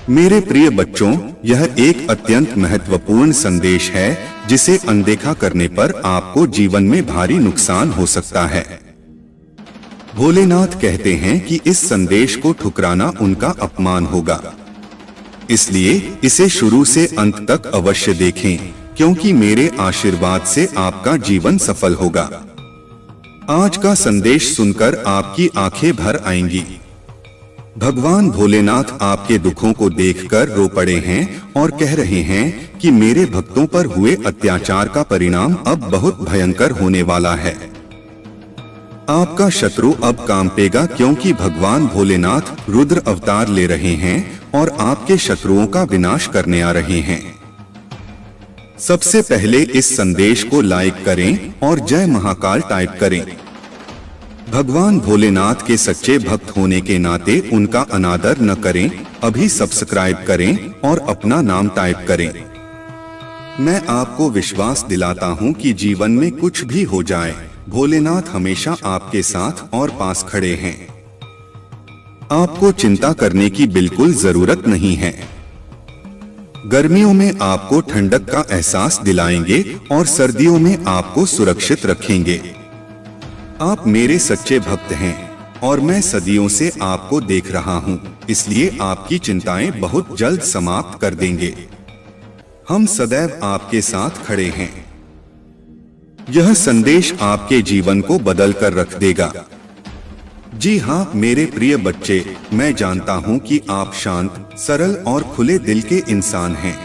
मेरे प्रिय बच्चों, यह एक अत्यंत महत्वपूर्ण संदेश है जिसे अनदेखा करने पर आपको जीवन में भारी नुकसान हो सकता है। भोलेनाथ कहते हैं कि इस संदेश को ठुकराना उनका अपमान होगा, इसलिए इसे शुरू से अंत तक अवश्य देखें, क्योंकि मेरे आशीर्वाद से आपका जीवन सफल होगा। आज का संदेश सुनकर आपकी आंखें भर आएंगी। भगवान भोलेनाथ आपके दुखों को देखकर रो पड़े हैं और कह रहे हैं कि मेरे भक्तों पर हुए अत्याचार का परिणाम अब बहुत भयंकर होने वाला है। आपका शत्रु अब कांपेगा, क्योंकि भगवान भोलेनाथ रुद्र अवतार ले रहे हैं और आपके शत्रुओं का विनाश करने आ रहे हैं। सबसे पहले इस संदेश को लाइक करें और जय महाकाल टाइप करें। भगवान भोलेनाथ के सच्चे भक्त होने के नाते उनका अनादर न करें। अभी सब्सक्राइब करें और अपना नाम टाइप करें। मैं आपको विश्वास दिलाता हूं कि जीवन में कुछ भी हो जाए, भोलेनाथ हमेशा आपके साथ और पास खड़े हैं। आपको चिंता करने की बिल्कुल जरूरत नहीं है। गर्मियों में आपको ठंडक का एहसास दिलाएंगे और सर्दियों में आपको सुरक्षित रखेंगे। आप मेरे सच्चे भक्त हैं और मैं सदियों से आपको देख रहा हूं, इसलिए आपकी चिंताएं बहुत जल्द समाप्त कर देंगे। हम सदैव आपके साथ खड़े हैं। यह संदेश आपके जीवन को बदल कर रख देगा। जी हाँ मेरे प्रिय बच्चे, मैं जानता हूं कि आप शांत, सरल और खुले दिल के इंसान हैं।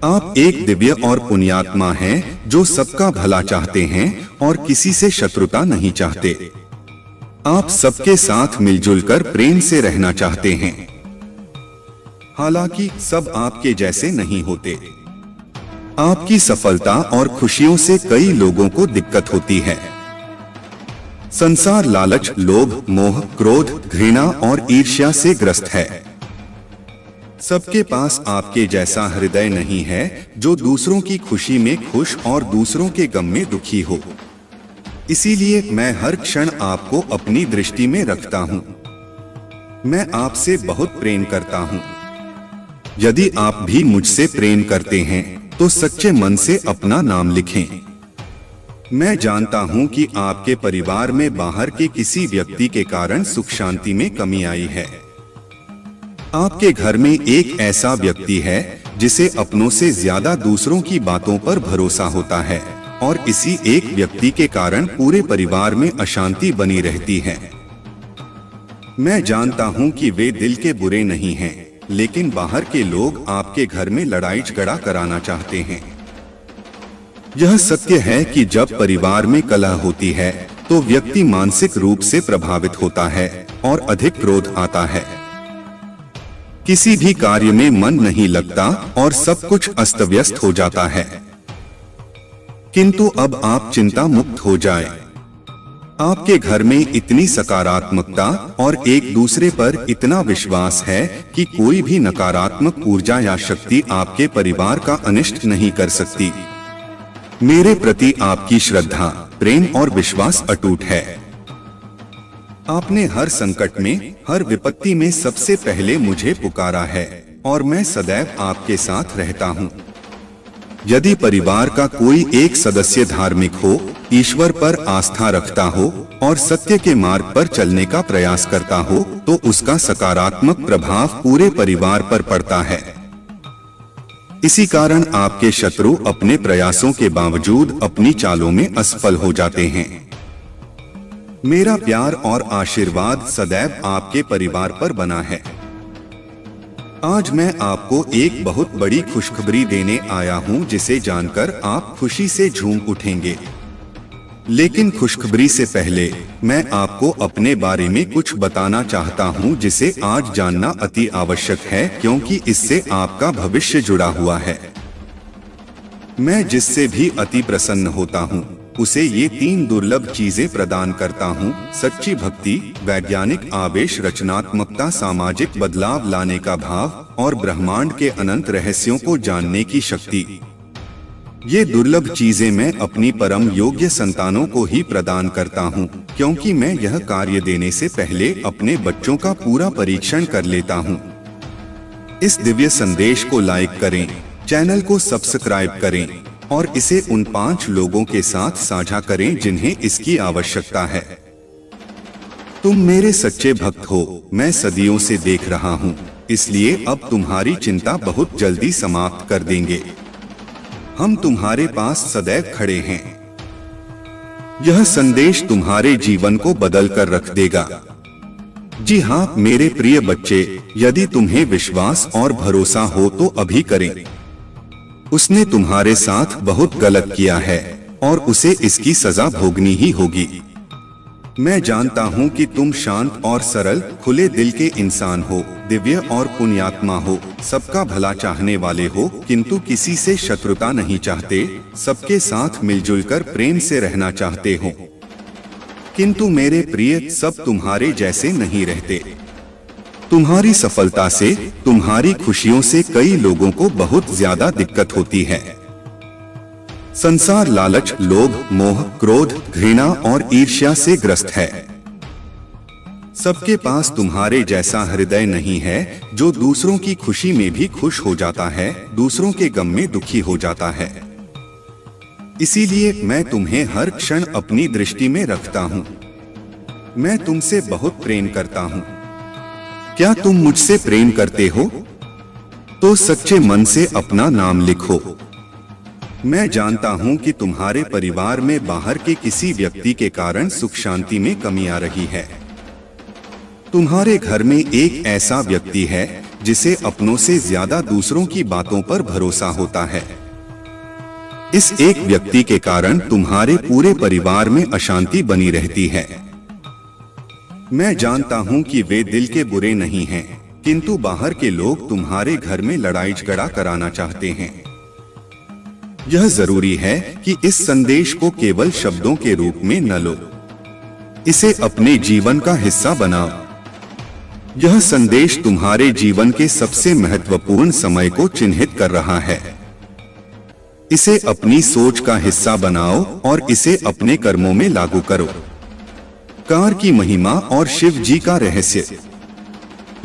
आप एक दिव्य और पुण्यात्मा हैं जो सबका भला चाहते हैं और किसी से शत्रुता नहीं चाहते। आप सबके साथ मिलजुल कर प्रेम से रहना चाहते हैं। हालांकि सब आपके जैसे नहीं होते। आपकी सफलता और खुशियों से कई लोगों को दिक्कत होती है। संसार लालच, लोभ, मोह, क्रोध, घृणा और ईर्ष्या से ग्रस्त है। सबके पास आपके जैसा हृदय नहीं है जो दूसरों की खुशी में खुश और दूसरों के गम में दुखी हो। इसीलिए मैं हर क्षण आपको अपनी दृष्टि में रखता हूँ। मैं आपसे बहुत प्रेम करता हूँ। यदि आप भी मुझसे प्रेम करते हैं तो सच्चे मन से अपना नाम लिखें। मैं जानता हूँ कि आपके परिवार में बाहर के किसी व्यक्ति के कारण सुख शांति में कमी आई है। आपके घर में एक ऐसा व्यक्ति है जिसे अपनों से ज्यादा दूसरों की बातों पर भरोसा होता है और इसी एक व्यक्ति के कारण पूरे परिवार में अशांति बनी रहती है। मैं जानता हूं कि वे दिल के बुरे नहीं हैं, लेकिन बाहर के लोग आपके घर में लड़ाई झगड़ा कराना चाहते हैं। यह सत्य है कि जब परिवार में कलह होती है तो व्यक्ति मानसिक रूप से प्रभावित होता है और अधिक क्रोध आता है। किसी भी कार्य में मन नहीं लगता और सब कुछ अस्त व्यस्त हो जाता है। किंतु अब आप चिंता मुक्त हो जाएं। आपके घर में इतनी सकारात्मकता और एक दूसरे पर इतना विश्वास है कि कोई भी नकारात्मक ऊर्जा या शक्ति आपके परिवार का अनिष्ट नहीं कर सकती। मेरे प्रति आपकी श्रद्धा, प्रेम और विश्वास अटूट है। आपने हर संकट में, हर विपत्ति में सबसे पहले मुझे पुकारा है और मैं सदैव आपके साथ रहता हूँ। यदि परिवार का कोई एक सदस्य धार्मिक हो, ईश्वर पर आस्था रखता हो और सत्य के मार्ग पर चलने का प्रयास करता हो, तो उसका सकारात्मक प्रभाव पूरे परिवार पर पड़ता है। इसी कारण आपके शत्रु अपने प्रयासों के बावजूद अपनी चालों में असफल हो जाते हैं। मेरा प्यार और आशीर्वाद सदैव आपके परिवार पर बना है। आज मैं आपको एक बहुत बड़ी खुशखबरी देने आया हूं, जिसे जानकर आप खुशी से झूम उठेंगे। लेकिन खुशखबरी से पहले मैं आपको अपने बारे में कुछ बताना चाहता हूं, जिसे आज जानना अति आवश्यक है, क्योंकि इससे आपका भविष्य जुड़ा हुआ है। मैं जिससे भी अति प्रसन्न होता हूं, उसे ये 3 दुर्लभ चीजें प्रदान करता हूँ: सच्ची भक्ति, वैज्ञानिक आवेश, रचनात्मकता, सामाजिक बदलाव लाने का भाव और ब्रह्मांड के अनंत रहस्यों को जानने की शक्ति। ये दुर्लभ चीजें मैं अपनी परम योग्य संतानों को ही प्रदान करता हूँ, क्योंकि मैं यह कार्य देने से पहले अपने बच्चों का पूरा परीक्षण कर लेता हूँ। इस दिव्य संदेश को लाइक करें, चैनल को सब्सक्राइब करें और इसे उन 5 लोगों के साथ साझा करें जिन्हें इसकी आवश्यकता है। तुम मेरे सच्चे भक्त हो, मैं सदियों से देख रहा हूँ, इसलिए अब तुम्हारी चिंता बहुत जल्दी समाप्त कर देंगे। हम तुम्हारे पास सदैव खड़े हैं। यह संदेश तुम्हारे जीवन को बदल कर रख देगा। जी हाँ मेरे प्रिय बच्चे, यदि तुम्हें विश्वास और भरोसा हो तो अभी करें। उसने तुम्हारे साथ बहुत गलत किया है और उसे इसकी सजा भोगनी ही होगी। मैं जानता हूँ कि तुम शांत और सरल, खुले दिल के इंसान हो, दिव्य और पुण्यात्मा हो, सबका भला चाहने वाले हो, किंतु किसी से शत्रुता नहीं चाहते, सबके साथ मिलजुल कर प्रेम से रहना चाहते हो। किंतु मेरे प्रिय, सब तुम्हारे जैसे नहीं रहते। तुम्हारी सफलता से, तुम्हारी खुशियों से कई लोगों को बहुत ज्यादा दिक्कत होती है। संसार लालच, लोभ, मोह, क्रोध, घृणा और ईर्ष्या से ग्रस्त है। सबके पास तुम्हारे जैसा हृदय नहीं है जो दूसरों की खुशी में भी खुश हो जाता है, दूसरों के गम में दुखी हो जाता है। इसीलिए मैं तुम्हें हर क्षण अपनी दृष्टि में रखता हूँ। मैं तुमसे बहुत प्रेम करता हूँ। क्या तुम मुझसे प्रेम करते हो? तो सच्चे मन से अपना नाम लिखो। मैं जानता हूँ कि तुम्हारे परिवार में बाहर के किसी व्यक्ति के कारण सुख शांति में कमी आ रही है। तुम्हारे घर में एक ऐसा व्यक्ति है जिसे अपनों से ज्यादा दूसरों की बातों पर भरोसा होता है। इस एक व्यक्ति के कारण तुम्हारे पूरे परिवार में अशांति बनी रहती है। मैं जानता हूँ कि वे दिल के बुरे नहीं हैं, किंतु बाहर के लोग तुम्हारे घर में लड़ाई झगड़ा कराना चाहते हैं। यह जरूरी है कि इस संदेश को केवल शब्दों के रूप में न लो, इसे अपने जीवन का हिस्सा बनाओ। यह संदेश तुम्हारे जीवन के सबसे महत्वपूर्ण समय को चिन्हित कर रहा है। इसे अपनी सोच का हिस्सा बनाओ और इसे अपने कर्मों में लागू करो। कार की महिमा और शिव जी का रहस्य।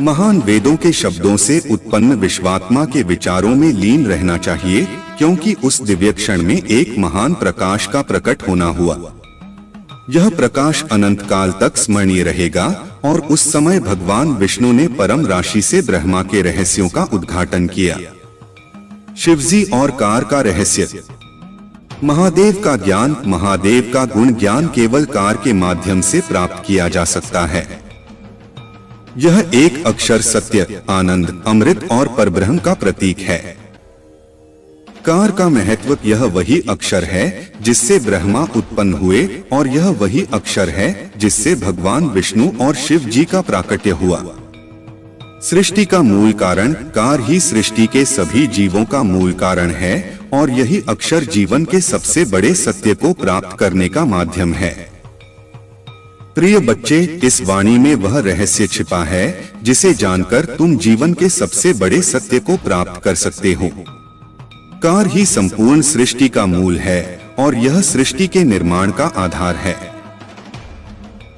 महान वेदों के शब्दों से उत्पन्न विश्वात्मा के विचारों में लीन रहना चाहिए, क्योंकि उस दिव्य क्षण में एक महान प्रकाश का प्रकट होना हुआ। यह प्रकाश अनंत काल तक स्मरणीय रहेगा और उस समय भगवान विष्णु ने परम राशि से ब्रह्मा के रहस्यों का उद्घाटन किया। शिवजी और कार का रहस्य। महादेव का ज्ञान, महादेव का गुण ज्ञान केवल कार के माध्यम से प्राप्त किया जा सकता है। यह एक अक्षर सत्य, आनंद, अमृत और परब्रह्म का प्रतीक है। कार का महत्व, यह वही अक्षर है जिससे ब्रह्मा उत्पन्न हुए और यह वही अक्षर है जिससे भगवान विष्णु और शिव जी का प्राकट्य हुआ। सृष्टि का मूल कारण कार ही सृष्टि के सभी जीवों का मूल कारण है और यही अक्षर जीवन के सबसे बड़े सत्य को प्राप्त करने का माध्यम है। प्रिय बच्चे, इस वाणी में वह रहस्य छिपा है जिसे जानकर तुम जीवन के सबसे बड़े सत्य को प्राप्त कर सकते हो। कार ही संपूर्ण सृष्टि का मूल है और यह सृष्टि के निर्माण का आधार है।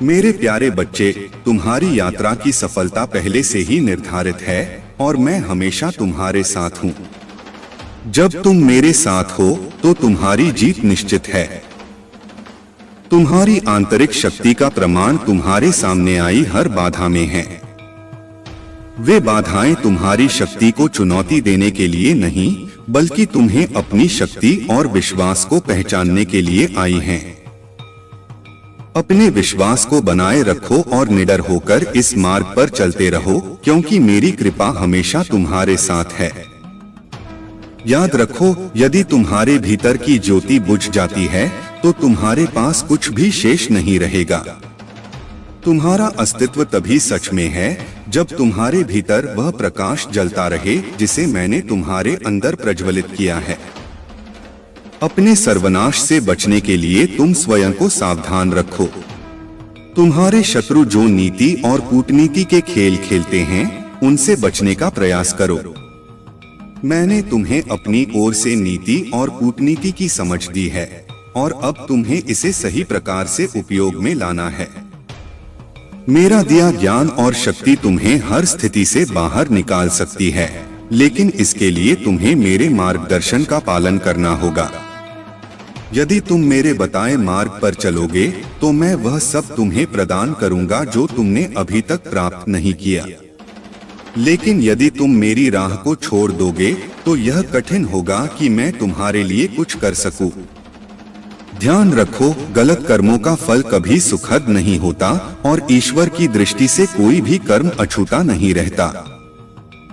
मेरे प्यारे बच्चे, तुम्हारी यात्रा की सफलता पहले से ही निर्धारित है और मैं हमेशा तुम्हारे साथ हूँ। जब तुम मेरे साथ हो तो तुम्हारी जीत निश्चित है। तुम्हारी आंतरिक शक्ति का प्रमाण तुम्हारे सामने आई हर बाधा में है। वे बाधाएं तुम्हारी शक्ति को चुनौती देने के लिए नहीं, बल्कि तुम्हें अपनी शक्ति और विश्वास को पहचानने के लिए आई हैं। अपने विश्वास को बनाए रखो और निडर होकर इस मार्ग पर चलते रहो, क्योंकि मेरी कृपा हमेशा तुम्हारे साथ है। याद रखो, यदि तुम्हारे भीतर की ज्योति बुझ जाती है तो तुम्हारे पास कुछ भी शेष नहीं रहेगा। तुम्हारा अस्तित्व तभी सच में है जब तुम्हारे भीतर वह प्रकाश जलता रहे जिसे मैंने तुम्हारे अंदर प्रज्वलित किया है। अपने सर्वनाश से बचने के लिए तुम स्वयं को सावधान रखो। तुम्हारे शत्रु जो नीति और कूटनीति के खेल खेलते हैं, उनसे बचने का प्रयास करो। मैंने तुम्हें अपनी ओर से नीति और कूटनीति की समझ दी है और अब तुम्हें इसे सही प्रकार से उपयोग में लाना है। मेरा दिया ज्ञान और शक्ति तुम्हें हर स्थिति से बाहर निकाल सकती है। लेकिन इसके लिए तुम्हें मेरे मार्गदर्शन का पालन करना होगा। यदि तुम मेरे बताए मार्ग पर चलोगे तो मैं वह सब तुम्हें प्रदान करूंगा जो तुमने अभी तक प्राप्त नहीं किया। लेकिन यदि तुम मेरी राह को छोड़ दोगे तो यह कठिन होगा कि मैं तुम्हारे लिए कुछ कर सकूं। ध्यान रखो, गलत कर्मों का फल कभी सुखद नहीं होता और ईश्वर की दृष्टि से कोई भी कर्म अछूता नहीं रहता।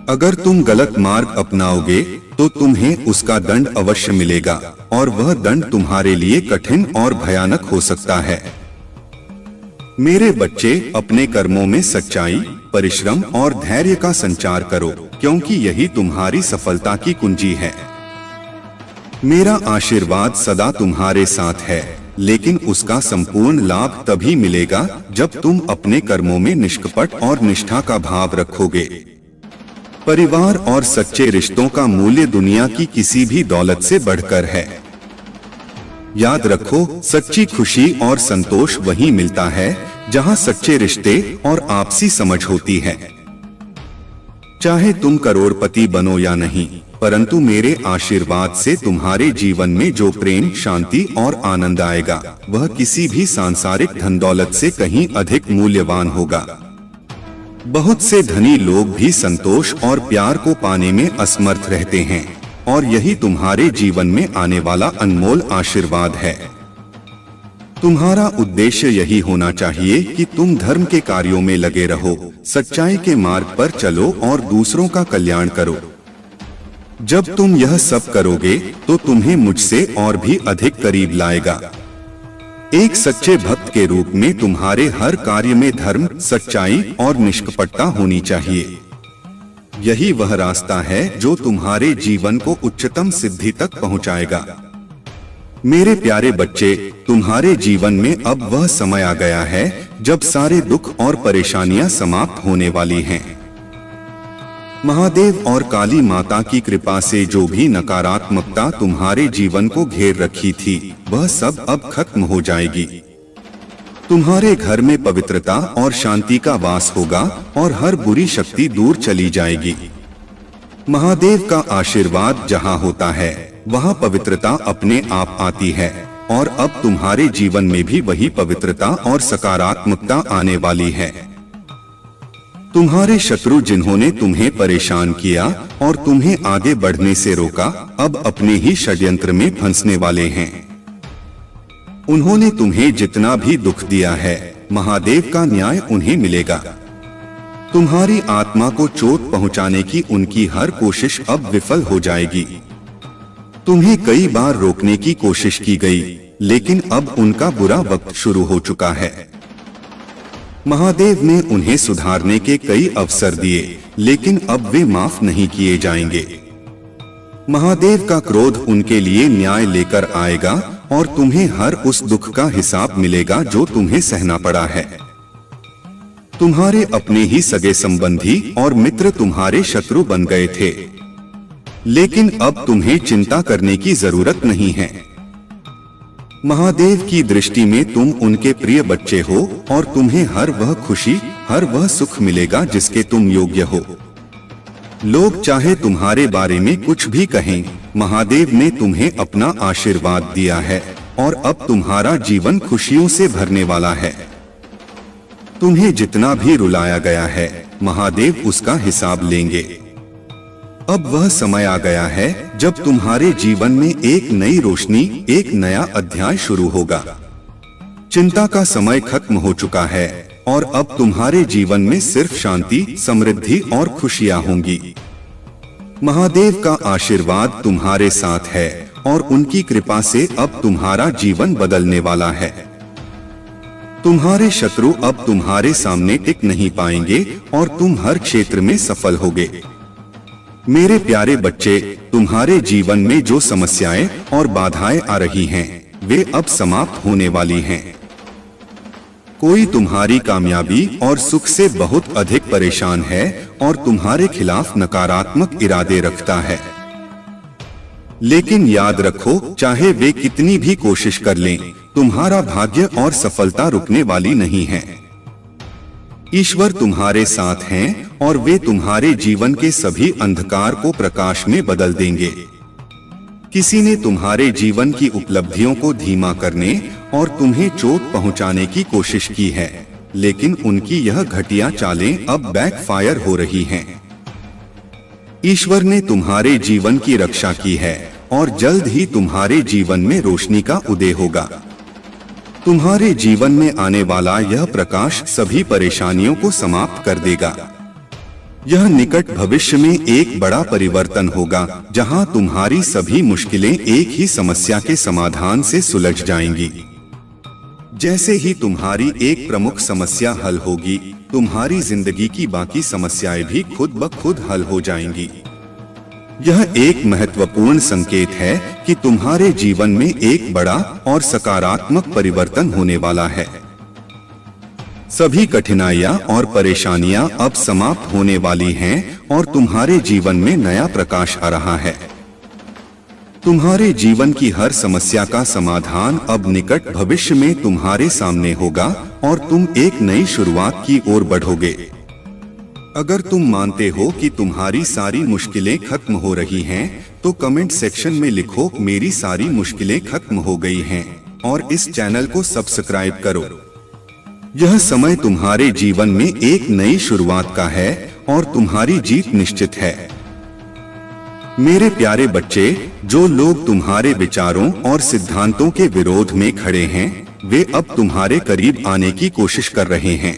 अगर तुम गलत मार्ग अपनाओगे तो तुम्हें उसका दंड अवश्य मिलेगा और वह दंड तुम्हारे लिए कठिन और भयानक हो सकता है। मेरे बच्चे, अपने कर्मों में सच्चाई, परिश्रम और धैर्य का संचार करो, क्योंकि यही तुम्हारी सफलता की कुंजी है। मेरा आशीर्वाद सदा तुम्हारे साथ है, लेकिन उसका संपूर्ण लाभ तभी मिलेगा जब तुम अपने कर्मों में निष्कपट और निष्ठा का भाव रखोगे। परिवार और सच्चे रिश्तों का मूल्य दुनिया की किसी भी दौलत से बढ़कर है। याद रखो, सच्ची खुशी और संतोष वहीं मिलता है जहां सच्चे रिश्ते और आपसी समझ होती है। चाहे तुम करोड़पति बनो या नहीं, परंतु मेरे आशीर्वाद से तुम्हारे जीवन में जो प्रेम, शांति और आनंद आएगा वह किसी भी सांसारिक धन दौलत से कहीं अधिक मूल्यवान होगा। बहुत से धनी लोग भी संतोष और प्यार को पाने में असमर्थ रहते हैं और यही तुम्हारे जीवन में आने वाला अनमोल आशीर्वाद है। तुम्हारा उद्देश्य यही होना चाहिए कि तुम धर्म के कार्यों में लगे रहो, सच्चाई के मार्ग पर चलो और दूसरों का कल्याण करो। जब तुम यह सब करोगे तो तुम्हें मुझसे और भी अधिक करीब लाएगा। एक सच्चे भक्त के रूप में तुम्हारे हर कार्य में धर्म, सच्चाई और निष्कपटता होनी चाहिए। यही वह रास्ता है जो तुम्हारे जीवन को उच्चतम सिद्धि तक पहुंचाएगा। मेरे प्यारे बच्चे, तुम्हारे जीवन में अब वह समय आ गया है जब सारे दुख और परेशानियां समाप्त होने वाली हैं। महादेव और काली माता की कृपा से जो भी नकारात्मकता तुम्हारे जीवन को घेर रखी थी वह सब अब खत्म हो जाएगी। तुम्हारे घर में पवित्रता और शांति का वास होगा और हर बुरी शक्ति दूर चली जाएगी। महादेव का आशीर्वाद जहां होता है वहां पवित्रता अपने आप आती है और अब तुम्हारे जीवन में भी वही पवित्रता और सकारात्मकता आने वाली है। तुम्हारे शत्रु जिन्होंने तुम्हें परेशान किया और तुम्हें आगे बढ़ने से रोका, अब अपने ही षड्यंत्र में फंसने वाले हैं। उन्होंने तुम्हें जितना भी दुख दिया है, महादेव का न्याय उन्हें मिलेगा। तुम्हारी आत्मा को चोट पहुंचाने की उनकी हर कोशिश अब विफल हो जाएगी। तुम्हें कई बार रोकने की कोशिश की गई, लेकिन अब उनका बुरा वक्त शुरू हो चुका है। महादेव ने उन्हें सुधारने के कई अवसर दिए, लेकिन अब वे माफ नहीं किए जाएंगे। महादेव का क्रोध उनके लिए न्याय लेकर आएगा और तुम्हें हर उस दुख का हिसाब मिलेगा जो तुम्हें सहना पड़ा है। तुम्हारे अपने ही सगे संबंधी और मित्र तुम्हारे शत्रु बन गए थे, लेकिन अब तुम्हें चिंता करने की जरूरत नहीं है। महादेव की दृष्टि में तुम उनके प्रिय बच्चे हो और तुम्हें हर वह खुशी, हर वह सुख मिलेगा जिसके तुम योग्य हो। लोग चाहे तुम्हारे बारे में कुछ भी कहें, महादेव ने तुम्हें अपना आशीर्वाद दिया है और अब तुम्हारा जीवन खुशियों से भरने वाला है। तुम्हें जितना भी रुलाया गया है, महादेव उसका हिसाब लेंगे। अब वह समय आ गया है जब तुम्हारे जीवन में एक नई रोशनी, एक नया अध्याय शुरू होगा। चिंता का समय खत्म हो चुका है और अब तुम्हारे जीवन में सिर्फ शांति, समृद्धि और खुशियां होंगी। महादेव का आशीर्वाद तुम्हारे साथ है और उनकी कृपा से अब तुम्हारा जीवन बदलने वाला है। तुम्हारे शत्रु अब तुम्हारे सामने टिक नहीं पाएंगे और तुम हर क्षेत्र में सफल होगे। मेरे प्यारे बच्चे, तुम्हारे जीवन में जो समस्याएं और बाधाएं आ रही हैं, वे अब समाप्त होने वाली हैं। कोई तुम्हारी कामयाबी और सुख से बहुत अधिक परेशान है और तुम्हारे खिलाफ नकारात्मक इरादे रखता है। लेकिन याद रखो, चाहे वे कितनी भी कोशिश कर लें, तुम्हारा भाग्य और सफलता रुकने वाली नहीं है। ईश्वर तुम्हारे साथ हैं और वे तुम्हारे जीवन के सभी अंधकार को प्रकाश में बदल देंगे। किसी ने तुम्हारे जीवन की उपलब्धियों को धीमा करने और तुम्हें चोट पहुंचाने की कोशिश की है, लेकिन उनकी यह घटिया चालें अब बैकफायर हो रही हैं। ईश्वर ने तुम्हारे जीवन की रक्षा की है और जल्द ही तुम्हारे जीवन में रोशनी का उदय होगा। तुम्हारे जीवन में आने वाला यह प्रकाश सभी परेशानियों को समाप्त कर देगा। यह निकट भविष्य में एक बड़ा परिवर्तन होगा, जहां तुम्हारी सभी मुश्किलें एक ही समस्या के समाधान से सुलझ जाएंगी। जैसे ही तुम्हारी एक प्रमुख समस्या हल होगी, तुम्हारी जिंदगी की बाकी समस्याएं भी खुद ब खुद हल हो जाएंगी। यह एक महत्वपूर्ण संकेत है कि तुम्हारे जीवन में एक बड़ा और सकारात्मक परिवर्तन होने वाला है। सभी कठिनाइयां और परेशानियां अब समाप्त होने वाली हैं और तुम्हारे जीवन में नया प्रकाश आ रहा है। तुम्हारे जीवन की हर समस्या का समाधान अब निकट भविष्य में तुम्हारे सामने होगा और तुम एक नई शुरुआत की ओर बढ़ोगे। अगर तुम मानते हो कि तुम्हारी सारी मुश्किलें खत्म हो रही हैं, तो कमेंट सेक्शन में लिखो मेरी सारी मुश्किलें खत्म हो गई हैं और इस चैनल को सब्सक्राइब करो। यह समय तुम्हारे जीवन में एक नई शुरुआत का है और तुम्हारी जीत निश्चित है। मेरे प्यारे बच्चे, जो लोग तुम्हारे विचारों और सिद्धांतों के विरोध में खड़े हैं, वे अब तुम्हारे करीब आने की कोशिश कर रहे हैं।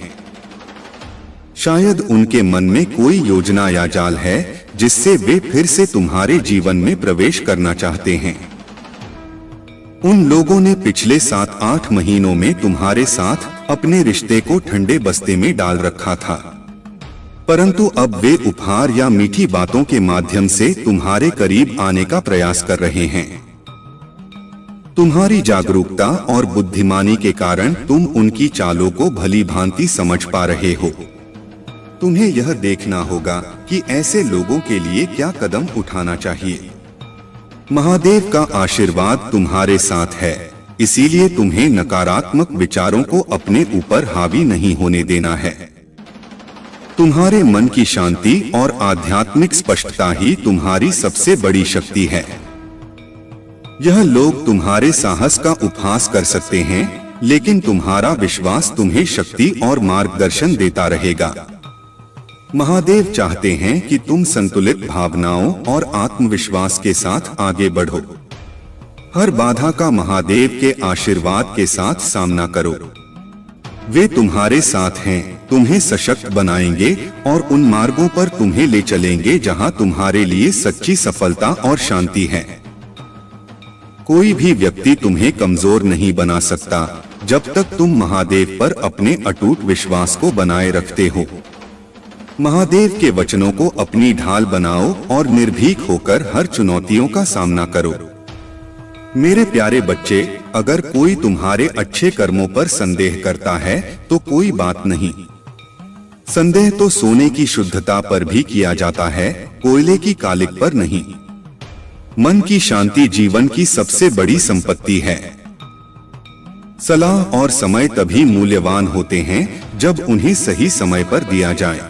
शायद उनके मन में कोई योजना या जाल है जिससे वे फिर से तुम्हारे जीवन में प्रवेश करना चाहते हैं। उन लोगों ने पिछले 7-8 महीनों में तुम्हारे साथ अपने रिश्ते को ठंडे बस्ते में डाल रखा था, परंतु अब वे उपहार या मीठी बातों के माध्यम से तुम्हारे करीब आने का प्रयास कर रहे हैं। तुम्हारी जागरूकता और बुद्धिमानी के कारण तुम उनकी चालों को भली भांति समझ पा रहे हो। तुम्हें यह देखना होगा कि ऐसे लोगों के लिए क्या कदम उठाना चाहिए। महादेव का आशीर्वाद तुम्हारे साथ है, इसीलिए तुम्हें नकारात्मक विचारों को अपने ऊपर हावी नहीं होने देना है। तुम्हारे मन की शांति और आध्यात्मिक स्पष्टता ही तुम्हारी सबसे बड़ी शक्ति है। यह लोग तुम्हारे साहस का उपहास कर सकते हैं, लेकिन तुम्हारा विश्वास तुम्हें शक्ति और मार्गदर्शन देता रहेगा। महादेव चाहते हैं कि तुम संतुलित भावनाओं और आत्मविश्वास के साथ आगे बढ़ो। हर बाधा का महादेव के आशीर्वाद के साथ सामना करो। वे तुम्हारे साथ हैं, तुम्हें सशक्त बनाएंगे और उन मार्गों पर तुम्हें ले चलेंगे जहां तुम्हारे लिए सच्ची सफलता और शांति है। कोई भी व्यक्ति तुम्हें कमजोर नहीं बना सकता जब तक तुम महादेव पर अपने अटूट विश्वास को बनाए रखते हो। महादेव के वचनों को अपनी ढाल बनाओ और निर्भीक होकर हर चुनौतियों का सामना करो। मेरे प्यारे बच्चे, अगर कोई तुम्हारे अच्छे कर्मों पर संदेह करता है तो कोई बात नहीं। संदेह तो सोने की शुद्धता पर भी किया जाता है, कोयले की कालिक पर नहीं। मन की शांति जीवन की सबसे बड़ी संपत्ति है। सलाह और समय तभी मूल्यवान होते हैं जब उन्हें सही समय पर दिया जाए।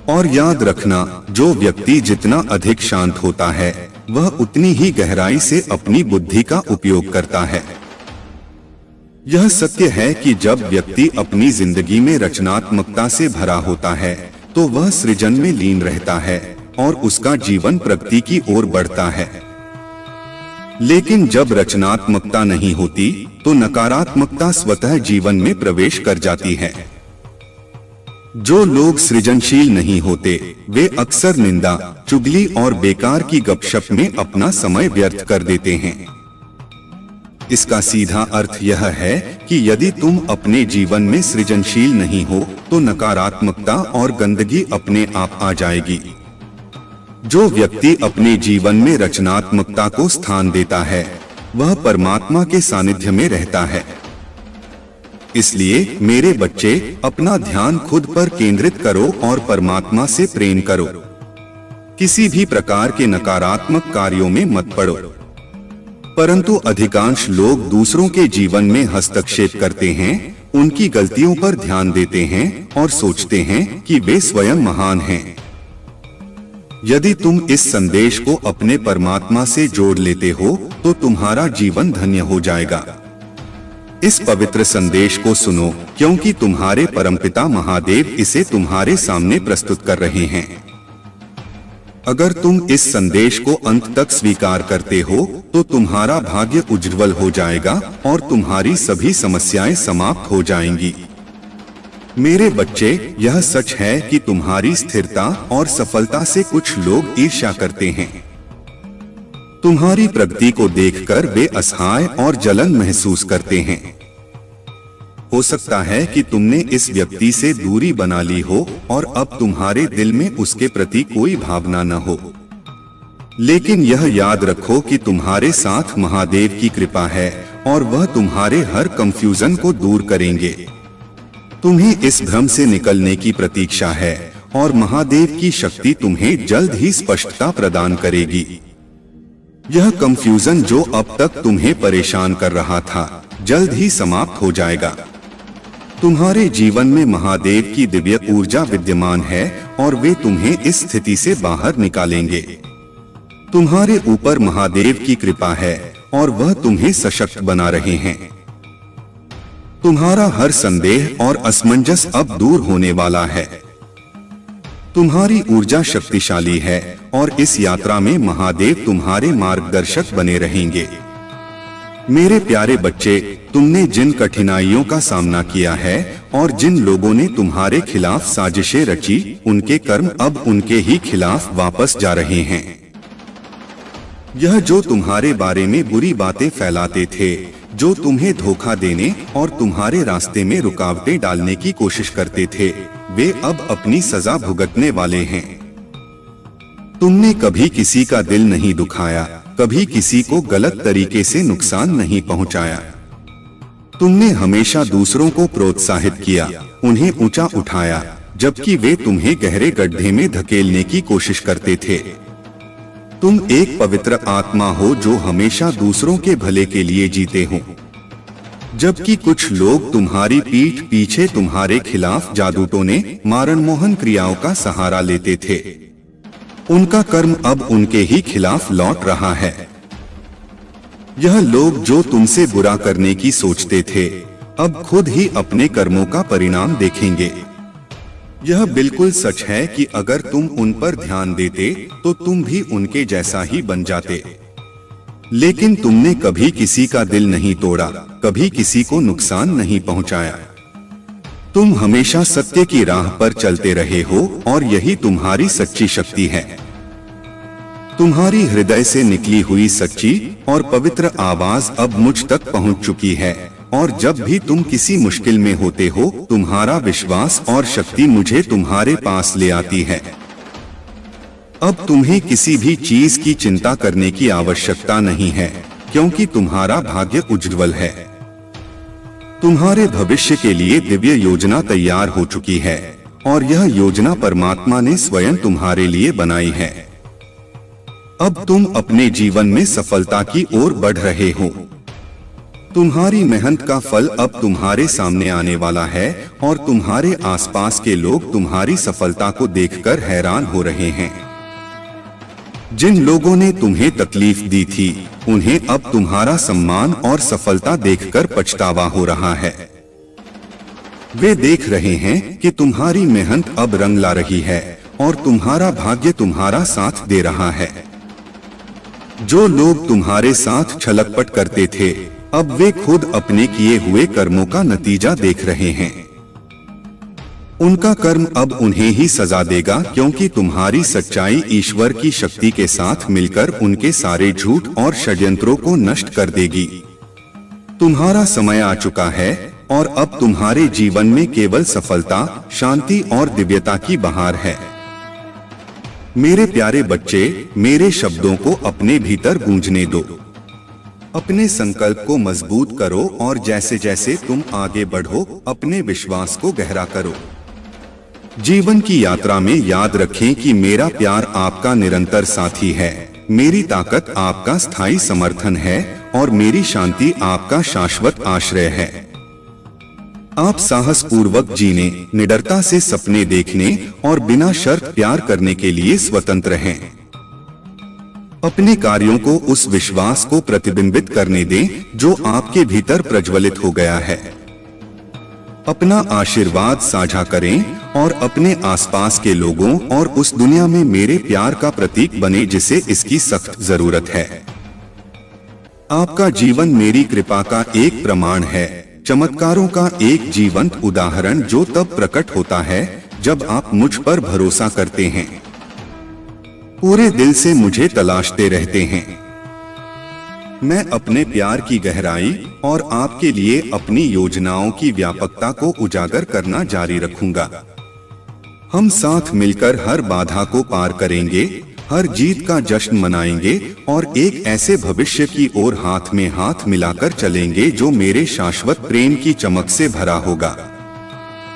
और याद रखना, जो व्यक्ति जितना अधिक शांत होता है, वह उतनी ही गहराई से अपनी बुद्धि का उपयोग करता है। यह सत्य है कि जब व्यक्ति अपनी जिंदगी में रचनात्मकता से भरा होता है, तो वह सृजन में लीन रहता है और उसका जीवन प्रगति की ओर बढ़ता है। लेकिन जब रचनात्मकता नहीं होती, तो नकारात्मकता स्वतः जीवन में प्रवेश कर जाती है। जो लोग सृजनशील नहीं होते, वे अक्सर निंदा, चुगली और बेकार की गपशप में अपना समय व्यर्थ कर देते हैं। इसका सीधा अर्थ यह है कि यदि तुम अपने जीवन में सृजनशील नहीं हो, तो नकारात्मकता और गंदगी अपने आप आ जाएगी। जो व्यक्ति अपने जीवन में रचनात्मकता को स्थान देता है, वह परमात्मा के सानिध्य में रहता है। इसलिए मेरे बच्चे, अपना ध्यान खुद पर केंद्रित करो और परमात्मा से प्रेम करो। किसी भी प्रकार के नकारात्मक कार्यों में मत पड़ो। परंतु अधिकांश लोग दूसरों के जीवन में हस्तक्षेप करते हैं, उनकी गलतियों पर ध्यान देते हैं और सोचते हैं कि वे स्वयं महान हैं। यदि तुम इस संदेश को अपने परमात्मा से जोड़ लेते हो तो तुम्हारा जीवन धन्य हो जाएगा। इस पवित्र संदेश को सुनो, क्योंकि तुम्हारे परमपिता महादेव इसे तुम्हारे सामने प्रस्तुत कर रहे हैं। अगर तुम इस संदेश को अंत तक स्वीकार करते हो तो तुम्हारा भाग्य उज्जवल हो जाएगा और तुम्हारी सभी समस्याएं समाप्त हो जाएंगी। मेरे बच्चे, यह सच है कि तुम्हारी स्थिरता और सफलता से कुछ लोग ईर्ष्या करते हैं। तुम्हारी प्रगति को देखकर वे असहाय और जलन महसूस करते हैं। हो सकता है कि तुमने इस व्यक्ति से दूरी बना ली हो और अब तुम्हारे दिल में उसके प्रति कोई भावना न हो। लेकिन यह याद रखो कि तुम्हारे साथ महादेव की कृपा है और वह तुम्हारे हर कंफ्यूजन को दूर करेंगे। तुम्हें इस भ्रम से निकलने की प्रतीक्षा है और महादेव की शक्ति तुम्हें जल्द ही स्पष्टता प्रदान करेगी। यह कंफ्यूजन जो अब तक तुम्हें परेशान कर रहा था, जल्द ही समाप्त हो जाएगा। तुम्हारे जीवन में महादेव की दिव्य ऊर्जा विद्यमान है और वे तुम्हें इस स्थिति से बाहर निकालेंगे। तुम्हारे ऊपर महादेव की कृपा है और वह तुम्हें सशक्त बना रहे हैं। तुम्हारा हर संदेह और असमंजस अब दूर होने वाला है। तुम्हारी ऊर्जा शक्तिशाली है और इस यात्रा में महादेव तुम्हारे मार्गदर्शक बने रहेंगे। मेरे प्यारे बच्चे, तुमने जिन कठिनाइयों का सामना किया है और जिन लोगों ने तुम्हारे खिलाफ साजिशें रची, उनके कर्म अब उनके ही खिलाफ वापस जा रहे हैं। यह जो तुम्हारे बारे में बुरी बातें फैलाते थे, जो तुम्हें धोखा देने और तुम्हारे रास्ते में रुकावटें डालने की कोशिश करते थे, वे अब अपनी सजा भुगतने वाले हैं। तुमने कभी किसी का दिल नहीं दुखाया, कभी किसी को गलत तरीके से नुकसान नहीं पहुंचाया। तुमने हमेशा दूसरों को प्रोत्साहित किया, उन्हें ऊंचा उठाया, जबकि वे तुम्हें गहरे गड्ढे में धकेलने की कोशिश करते थे। तुम एक पवित्र आत्मा हो जो हमेशा दूसरों के भले के लिए जीते हो, जबकि कुछ लोग तुम्हारी पीठ पीछे तुम्हारे खिलाफ जादू टोने, मारणमोहन क्रियाओं का सहारा लेते थे। उनका कर्म अब उनके ही खिलाफ लौट रहा है। यह लोग जो तुमसे बुरा करने की सोचते थे, अब खुद ही अपने कर्मों का परिणाम देखेंगे। यह बिल्कुल सच है कि अगर तुम उन पर ध्यान देते तो तुम भी उनके जैसा ही बन जाते। लेकिन तुमने कभी किसी का दिल नहीं तोड़ा, कभी किसी को नुकसान नहीं पहुंचाया। तुम हमेशा सत्य की राह पर चलते रहे हो और यही तुम्हारी सच्ची शक्ति है। तुम्हारी हृदय से निकली हुई सच्ची और पवित्र आवाज अब मुझ तक पहुंच चुकी है और जब भी तुम किसी मुश्किल में होते हो, तुम्हारा विश्वास और शक्ति मुझे तुम्हारे पास ले आती है। अब तुम्हें किसी भी चीज की चिंता करने की आवश्यकता नहीं है, क्योंकि तुम्हारा भाग्य उज्जवल है। तुम्हारे भविष्य के लिए दिव्य योजना तैयार हो चुकी है और यह योजना परमात्मा ने स्वयं तुम्हारे लिए बनाई है। अब तुम अपने जीवन में सफलता की ओर बढ़ रहे हो। तुम्हारी मेहनत का फल अब तुम्हारे सामने आने वाला है और तुम्हारे आसपास के लोग तुम्हारी सफलता को देखकर हैरान हो रहे हैं। जिन लोगों ने तुम्हें तकलीफ दी थी, उन्हें अब तुम्हारा सम्मान और सफलता देखकर पछतावा हो रहा है। वे देख रहे हैं कि तुम्हारी मेहनत अब रंग ला रही है और तुम्हारा भाग्य तुम्हारा साथ दे रहा है। जो लोग तुम्हारे साथ छलकपट करते थे, अब वे खुद अपने किए हुए कर्मों का नतीजा देख रहे हैं। उनका कर्म अब उन्हें ही सजा देगा, क्योंकि तुम्हारी सच्चाई ईश्वर की शक्ति के साथ मिलकर उनके सारे झूठ और षड्यंत्रों को नष्ट कर देगी। तुम्हारा समय आ चुका है और अब तुम्हारे जीवन में केवल सफलता, शांति और दिव्यता की बहार है। मेरे प्यारे बच्चे, मेरे शब्दों को अपने भीतर गूंजने दो। अपने संकल्प को मजबूत करो और जैसे जैसे तुम आगे बढ़ो, अपने विश्वास को गहरा करो। जीवन की यात्रा में याद रखें कि मेरा प्यार आपका निरंतर साथी है, मेरी ताकत आपका स्थायी समर्थन है और मेरी शांति आपका शाश्वत आश्रय है। आप साहस पूर्वक जीने, निडरता से सपने देखने और बिना शर्त प्यार करने के लिए स्वतंत्र हैं। अपने कार्यों को उस विश्वास को प्रतिबिंबित करने दें जो आपके भीतर प्रज्वलित हो गया है। अपना आशीर्वाद साझा करें और अपने आसपास के लोगों और उस दुनिया में मेरे प्यार का प्रतीक बने जिसे इसकी सख्त जरूरत है। आपका जीवन मेरी कृपा का एक प्रमाण है, चमत्कारों का एक जीवंत उदाहरण जो तब प्रकट होता है जब आप मुझ पर भरोसा करते हैं, पूरे दिल से मुझे तलाशते रहते हैं। मैं अपने प्यार की गहराई और आपके लिए अपनी योजनाओं की व्यापकता को उजागर करना जारी रखूंगा। हम साथ मिलकर हर बाधा को पार करेंगे, हर जीत का जश्न मनाएंगे और एक ऐसे भविष्य की ओर हाथ में हाथ मिलाकर चलेंगे जो मेरे शाश्वत प्रेम की चमक से भरा होगा।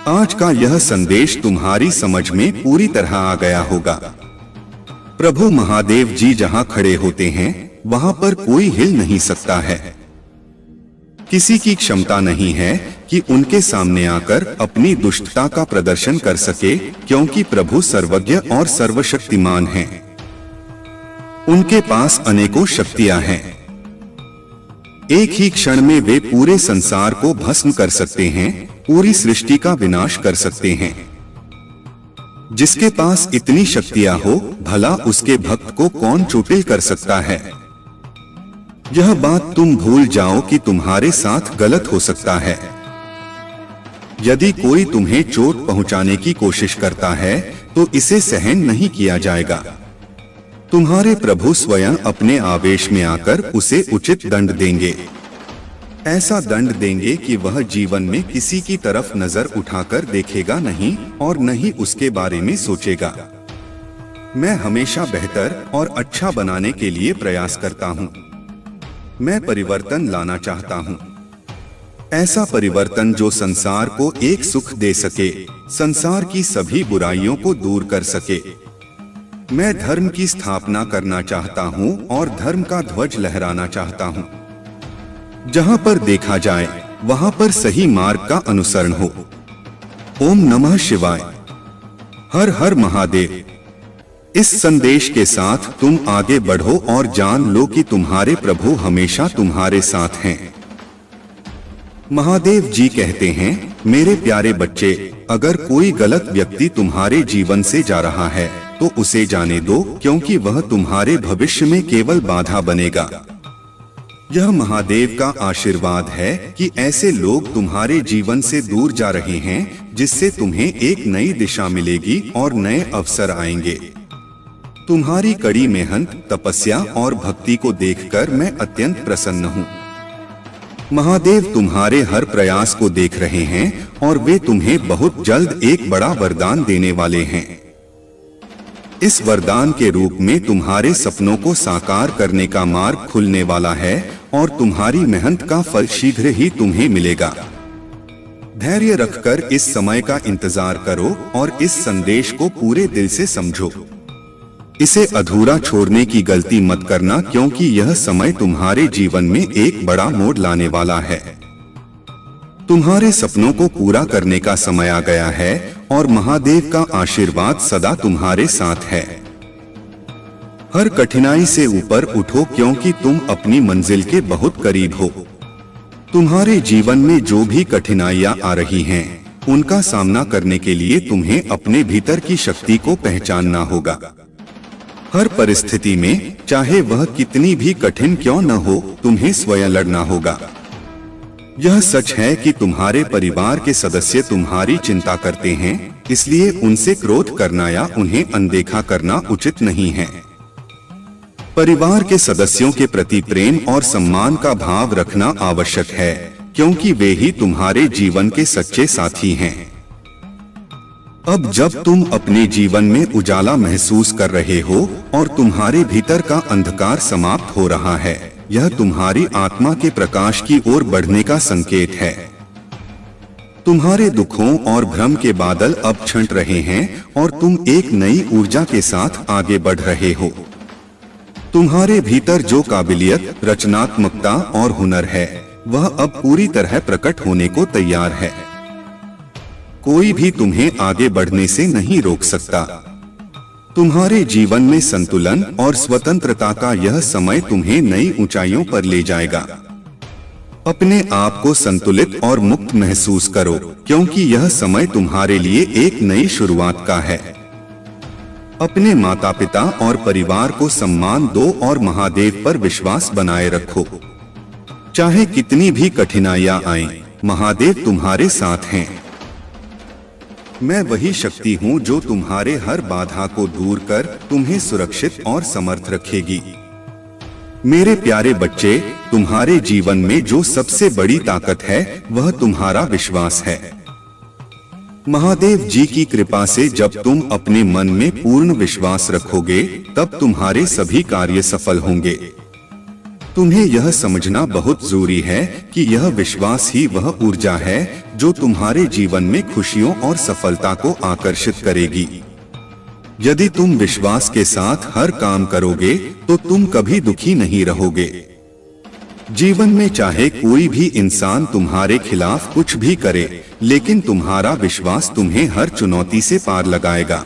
आज का यह संदेश तुम्हारी समझ में पूरी तरह आ गया होगा। प्रभु महादेव जी जहां खड़े होते हैं वहां पर कोई हिल नहीं सकता है। किसी की क्षमता नहीं है कि उनके सामने आकर अपनी दुष्टता का प्रदर्शन कर सके, क्योंकि प्रभु सर्वज्ञ और सर्वशक्तिमान हैं। उनके पास अनेकों शक्तियां हैं। एक ही क्षण में वे पूरे संसार को भस्म कर सकते हैं, पूरी सृष्टि का विनाश कर सकते हैं। जिसके पास इतनी शक्तियां हो, भला उसके भक्त को कौन चोटिल कर सकता है। यह बात तुम भूल जाओ कि तुम्हारे साथ गलत हो सकता है। यदि कोई तुम्हें चोट पहुंचाने की कोशिश करता है तो इसे सहन नहीं किया जाएगा। तुम्हारे प्रभु स्वयं अपने आवेश में आकर उसे उचित दंड देंगे। ऐसा दंड देंगे कि वह जीवन में किसी की तरफ नजर उठाकर देखेगा नहीं और न ही उसके बारे में सोचेगा। मैं हमेशा बेहतर और अच्छा बनाने के लिए प्रयास करता हूँ। मैं परिवर्तन लाना चाहता हूँ, ऐसा परिवर्तन जो संसार को एक सुख दे सके, संसार की सभी बुराइयों को दूर कर सके। मैं धर्म की स्थापना करना चाहता हूँ और धर्म का ध्वज लहराना चाहता हूँ। जहाँ पर देखा जाए वहाँ पर सही मार्ग का अनुसरण हो। ओम नमः शिवाय। हर हर महादेव। इस संदेश के साथ तुम आगे बढ़ो और जान लो कि तुम्हारे प्रभु हमेशा तुम्हारे साथ हैं। महादेव जी कहते हैं, मेरे प्यारे बच्चे, अगर कोई गलत व्यक्ति तुम्हारे जीवन से जा रहा है तो उसे जाने दो, क्योंकि वह तुम्हारे भविष्य में केवल बाधा बनेगा। यह महादेव का आशीर्वाद है कि ऐसे लोग तुम्हारे जीवन से दूर जा रहे हैं, जिससे तुम्हें एक नई दिशा मिलेगी और नए अवसर आएंगे। तुम्हारी कड़ी मेहनत, तपस्या और भक्ति को देखकर मैं अत्यंत प्रसन्न हूँ। महादेव तुम्हारे हर प्रयास को देख रहे हैं और वे तुम्हें बहुत जल्द एक बड़ा वरदान देने वाले हैं। इस वरदान के रूप में तुम्हारे सपनों को साकार करने का मार्ग खुलने वाला है और तुम्हारी मेहनत का फल शीघ्र ही तुम्हें मिलेगा। धैर्य रखकर इस समय का इंतजार करो और इस संदेश को पूरे दिल से समझो। इसे अधूरा छोड़ने की गलती मत करना, क्योंकि यह समय तुम्हारे जीवन में एक बड़ा मोड़ लाने वाला है। तुम्हारे सपनों को पूरा करने का समय आ गया है और महादेव का आशीर्वाद सदा तुम्हारे साथ है। हर कठिनाई से ऊपर उठो, क्योंकि तुम अपनी मंजिल के बहुत करीब हो। तुम्हारे जीवन में जो भी कठिनाइयां आ रही हैं, उनका सामना करने के लिए तुम्हें अपने भीतर की शक्ति को पहचानना होगा। हर परिस्थिति में, चाहे वह कितनी भी कठिन क्यों न हो, तुम्हें स्वयं लड़ना होगा। यह सच है कि तुम्हारे परिवार के सदस्य तुम्हारी चिंता करते हैं, इसलिए उनसे क्रोध करना या उन्हें अनदेखा करना उचित नहीं है। परिवार के सदस्यों के प्रति प्रेम और सम्मान का भाव रखना आवश्यक है, क्योंकि वे ही तुम्हारे जीवन के सच्चे साथी हैं। अब जब तुम अपने जीवन में उजाला महसूस कर रहे हो और तुम्हारे भीतर का अंधकार समाप्त हो रहा है, यह तुम्हारी आत्मा के प्रकाश की ओर बढ़ने का संकेत है। तुम्हारे दुखों और भ्रम के बादल अब छंट रहे हैं और तुम एक नई ऊर्जा के साथ आगे बढ़ रहे हो। तुम्हारे भीतर जो काबिलियत, रचनात्मकता और हुनर है, वह अब पूरी तरह प्रकट होने को तैयार है। कोई भी तुम्हें आगे बढ़ने से नहीं रोक सकता। तुम्हारे जीवन में संतुलन और स्वतंत्रता का यह समय तुम्हें नई ऊंचाइयों पर ले जाएगा। अपने आप को संतुलित और मुक्त महसूस करो, क्योंकि यह समय तुम्हारे लिए एक नई शुरुआत का है। अपने माता पिता और परिवार को सम्मान दो और महादेव पर विश्वास बनाए रखो। चाहे कितनी भी कठिनाइयां आएं, महादेव तुम्हारे साथ हैं। मैं वही शक्ति हूँ जो तुम्हारे हर बाधा को दूर कर तुम्हें सुरक्षित और समर्थ रखेगी। मेरे प्यारे बच्चे, तुम्हारे जीवन में जो सबसे बड़ी ताकत है वह तुम्हारा विश्वास है। महादेव जी की कृपा से जब तुम अपने मन में पूर्ण विश्वास रखोगे, तब तुम्हारे सभी कार्य सफल होंगे। तुम्हें यह समझना बहुत जरूरी है कि यह विश्वास ही वह ऊर्जा है जो तुम्हारे जीवन में खुशियों और सफलता को आकर्षित करेगी। यदि तुम विश्वास के साथ हर काम करोगे तो तुम कभी दुखी नहीं रहोगे। जीवन में चाहे कोई भी इंसान तुम्हारे खिलाफ कुछ भी करे, लेकिन तुम्हारा विश्वास तुम्हें हर चुनौती से पार लगाएगा।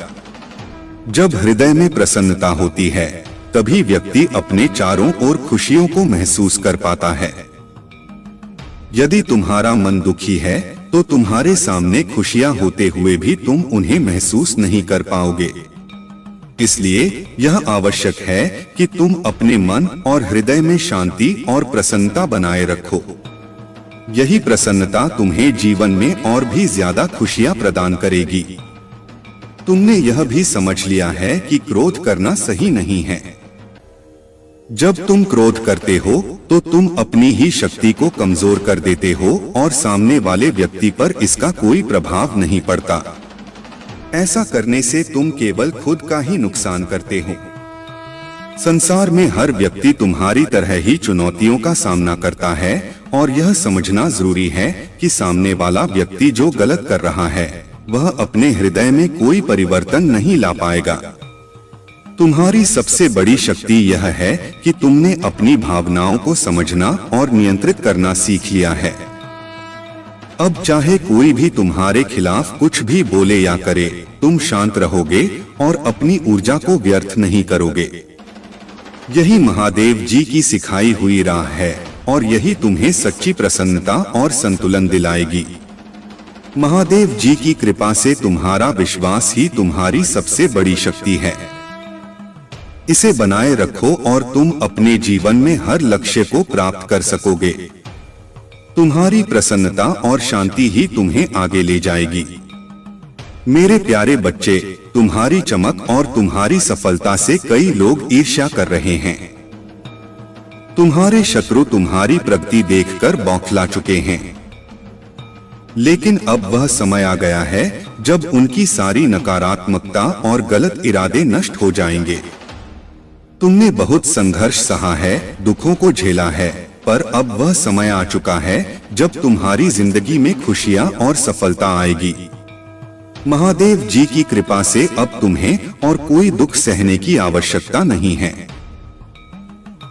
जब हृदय में प्रसन्नता होती है, तभी व्यक्ति अपने चारों ओर खुशियों को महसूस कर पाता है। यदि तुम्हारा मन दुखी है, तो तुम्हारे सामने खुशियां होते हुए भी तुम उन्हें महसूस नहीं कर पाओगे। इसलिए यह आवश्यक है कि तुम अपने मन और हृदय में शांति और प्रसन्नता बनाए रखो। यही प्रसन्नता तुम्हें जीवन में और भी ज्यादा खुशियां प्रदान करेगी। तुमने यह भी समझ लिया है कि क्रोध करना सही नहीं है। जब तुम क्रोध करते हो तो तुम अपनी ही शक्ति को कमजोर कर देते हो और सामने वाले व्यक्ति पर इसका कोई प्रभाव नहीं पड़ता। ऐसा करने से तुम केवल खुद का ही नुकसान करते हो। संसार में हर व्यक्ति तुम्हारी तरह ही चुनौतियों का सामना करता है और यह समझना जरूरी है कि सामने वाला व्यक्ति जो गलत कर रहा है वह अपने हृदय में कोई परिवर्तन नहीं ला पाएगा। तुम्हारी सबसे बड़ी शक्ति यह है कि तुमने अपनी भावनाओं को समझना और नियंत्रित करना सीख लिया है। अब चाहे कोई भी तुम्हारे खिलाफ कुछ भी बोले या करे, तुम शांत रहोगे और अपनी ऊर्जा को व्यर्थ नहीं करोगे। यही महादेव जी की सिखाई हुई राह है और यही तुम्हें सच्ची प्रसन्नता और संतुलन दिलाएगी। महादेव जी की कृपा से तुम्हारा विश्वास ही तुम्हारी सबसे बड़ी शक्ति है। इसे बनाए रखो और तुम अपने जीवन में हर लक्ष्य को प्राप्त कर सकोगे। तुम्हारी प्रसन्नता और शांति ही तुम्हें आगे ले जाएगी। मेरे प्यारे बच्चे, तुम्हारी चमक और तुम्हारी सफलता से कई लोग ईर्ष्या कर रहे हैं। तुम्हारे शत्रु तुम्हारी प्रगति देखकर बौखला चुके हैं। लेकिन अब वह समय आ गया है जब उनकी सारी नकारात्मकता और गलत इरादे नष्ट हो जाएंगे। तुमने बहुत संघर्ष सहा है, दुखों को झेला है, पर अब वह समय आ चुका है जब तुम्हारी जिंदगी में खुशियां और सफलता आएगी। महादेव जी की कृपा से अब तुम्हें और कोई दुख सहने की आवश्यकता नहीं है।